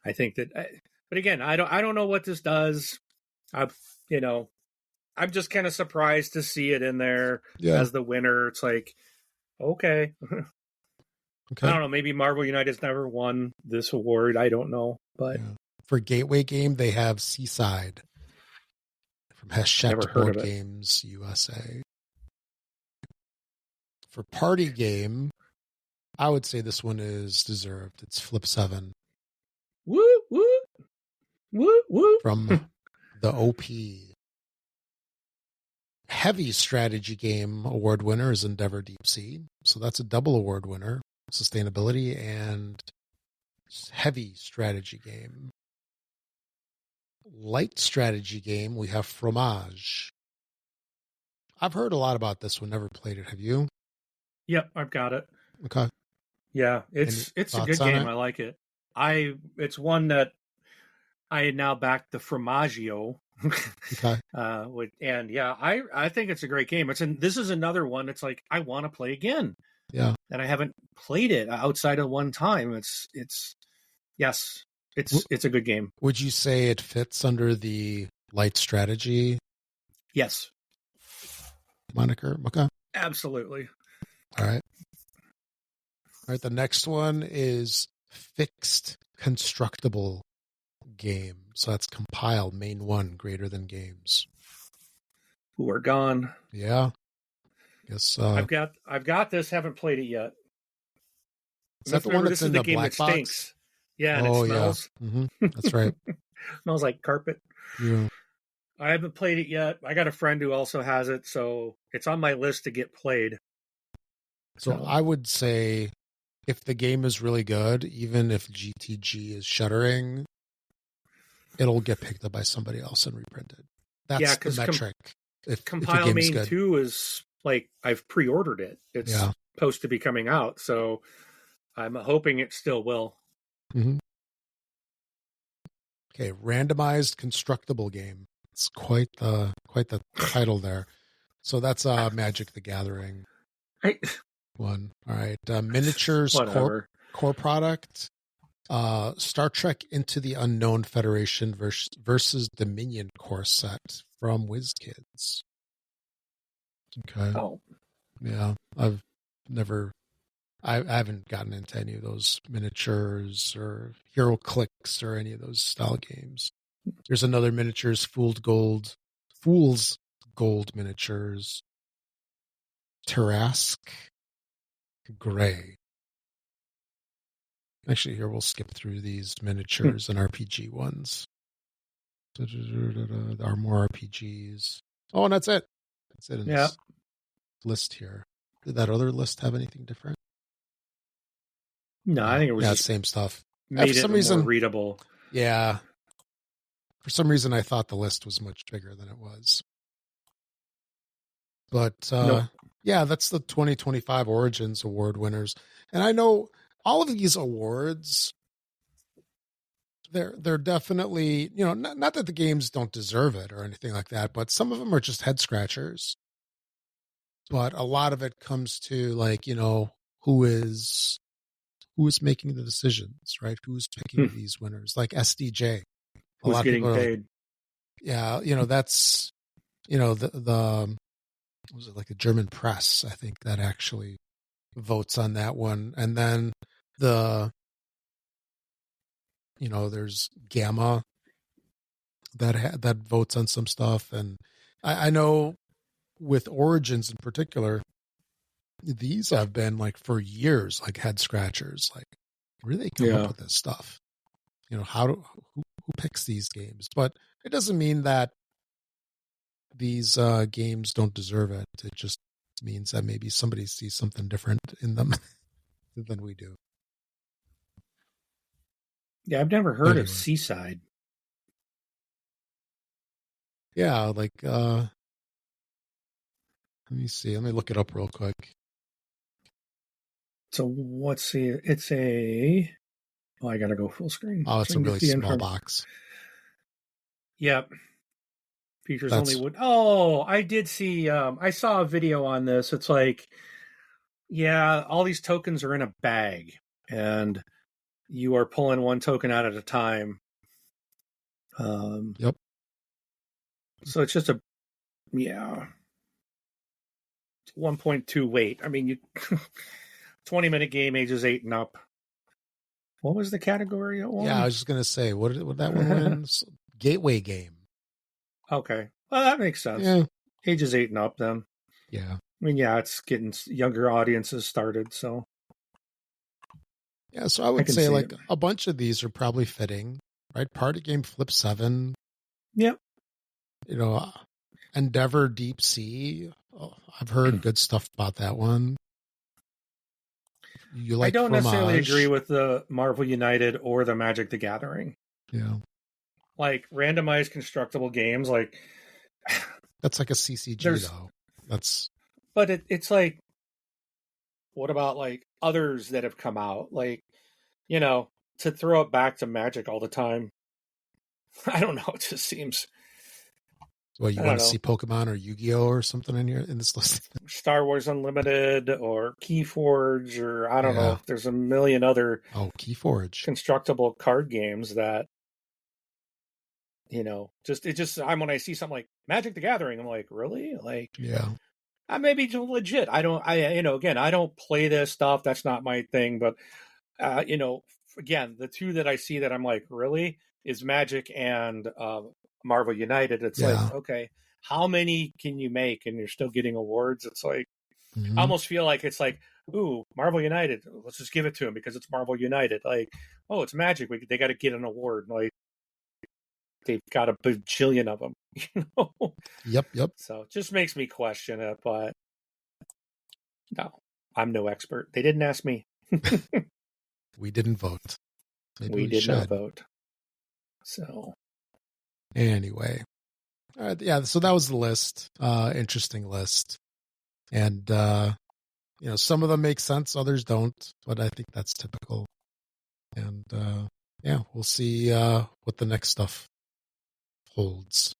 I think that, but again, I don't know what this does. I'm just kind of surprised to see it in there as the winner. It's like, okay. I don't know. Maybe Marvel United's never won this award. I don't know, but for Gateway Game, they have Seaside from Hachette Board Games USA. For Party Game, I would say this one is deserved. It's Flip 7. Woo, woo, woo, woo. From the OP. Heavy Strategy Game award winner is Endeavor Deep Sea. So that's a double award winner. Sustainability and Heavy Strategy Game. Light Strategy Game, we have Fromage. I've heard a lot about this one, never played it. Have you? Yep, I've got it. Okay. Yeah, it's a good game. I like it. It's one that I now back the Fromaggio. Okay. I think it's a great game. This is another one. It's like I want to play again. Yeah. And I haven't played it outside of one time. It's a good game. Would you say it fits under the light strategy? Yes. Moniker? Okay. Absolutely. All right. The next one is Fixed Constructible Game. So that's compiled, main one, greater than games. Who are gone. Yeah. Yes. I've got this, haven't played it yet. Is that the one that's in the black box? Stinks. Yeah, and it smells. Yeah. Mm-hmm. That's right. Smells like carpet. Yeah. I haven't played it yet. I got a friend who also has it, so it's on my list to get played. So I would say if the game is really good, even if GTG is shuttering, it'll get picked up by somebody else and reprinted. That's the metric. Compile Main 2 is like, I've pre-ordered it. It's supposed to be coming out, so I'm hoping it still will. Mm-hmm. Okay, Randomized Constructible Game. It's quite the title there. So that's Magic the Gathering one. All right, Miniatures core product. Star Trek Into the Unknown Federation versus Dominion core set from WizKids. Okay. Oh. Yeah, I haven't gotten into any of those miniatures or Hero Clicks or any of those style games. There's another miniatures, Fool's Gold miniatures. Tarask Gray. Actually, here we'll skip through these miniatures and RPG ones. There are more RPGs. Oh, and that's it. That's it in this list here. Did that other list have anything different? No, I think it was just same stuff. Made for some reason, more readable. Yeah. For some reason, I thought the list was much bigger than it was. But that's the 2025 Origins Award winners. And I know all of these awards, they're definitely, not that the games don't deserve it or anything like that, but some of them are just head scratchers. But a lot of it comes to who is making the decisions, right? Who's picking these winners? Like SDJ. Who's getting paid? That's the was it like the German press? I think that actually votes on that one, and then there's Gamma that votes on some stuff, and I know with Origins in particular, these have been like for years, like head scratchers. Like, where do they come up with this stuff? You know, who picks these games? But it doesn't mean that these games don't deserve it. It just means that maybe somebody sees something different in them than we do. Yeah, I've never heard of Seaside. Yeah, like let me see. Let me look it up real quick. So what's the? It's a. Oh, I gotta go full screen. Oh, it's a really small box. Yep. Features only wood. Oh, I did see. I saw a video on this. It's like, yeah, all these tokens are in a bag, and you are pulling one token out at a time. Yep. So it's just 1.2 weight. I mean, 20-minute game, ages 8 and up. What was the category it won? Yeah, I was just gonna say, what did that one win? Gateway game. Okay, well that makes sense. Yeah. Ages 8 and up, then. Yeah. I mean, yeah, it's getting younger audiences started, so. Yeah, so I would say like a bunch of these are probably fitting, right? Party game Flip 7. Yep. You know, Endeavor Deep Sea. Oh, I've heard good stuff about that one. I don't necessarily agree with the Marvel United or the Magic the Gathering. Yeah. Like randomized constructible games, like that's like a CCG though. But it's like, what about like others that have come out? Like, you know, to throw it back to Magic all the time. I don't know. It just seems. Well, you want to see Pokemon or Yu-Gi-Oh or something in this list? Star Wars Unlimited or Keyforge or I don't know if there's a million other Keyforge constructible card games that, you know, when I see something like Magic the Gathering, I'm like, really? Like, yeah, I may be legit. I don't play this stuff. That's not my thing. But, you know, again, the two that I see that I'm like, really, is Magic and Marvel United. It's like, okay, how many can you make and you're still getting awards? It's like, I almost feel like it's like, ooh, Marvel United, let's just give it to them because it's Marvel United. Like, oh, it's Magic, they got to get an award. Like, they've got a bajillion of them, you know? Yep. So it just makes me question it, but no, I'm no expert. They didn't ask me. We didn't vote. Maybe we did not vote. So anyway, all right, yeah. So that was the list. Interesting list, and you know, some of them make sense, others don't. But I think that's typical. And yeah, we'll see what the next stuff holds.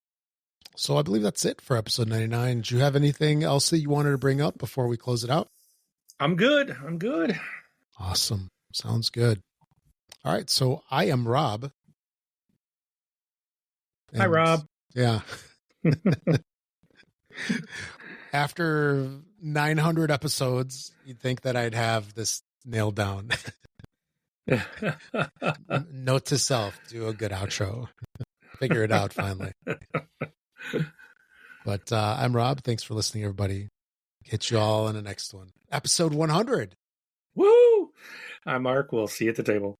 So I believe that's it for episode 99. Do you have anything else that you wanted to bring up before we close it out? I'm good. Awesome. Sounds good. All right. So I am Rob. Hi, Rob. Yeah. After 900 episodes, you'd think that I'd have this nailed down. Note to self, do a good outro. Figure it out finally. But I'm Rob. Thanks for listening, everybody. Catch you all in the next one. Episode 100. Woo! I'm Mark. We'll see you at the table.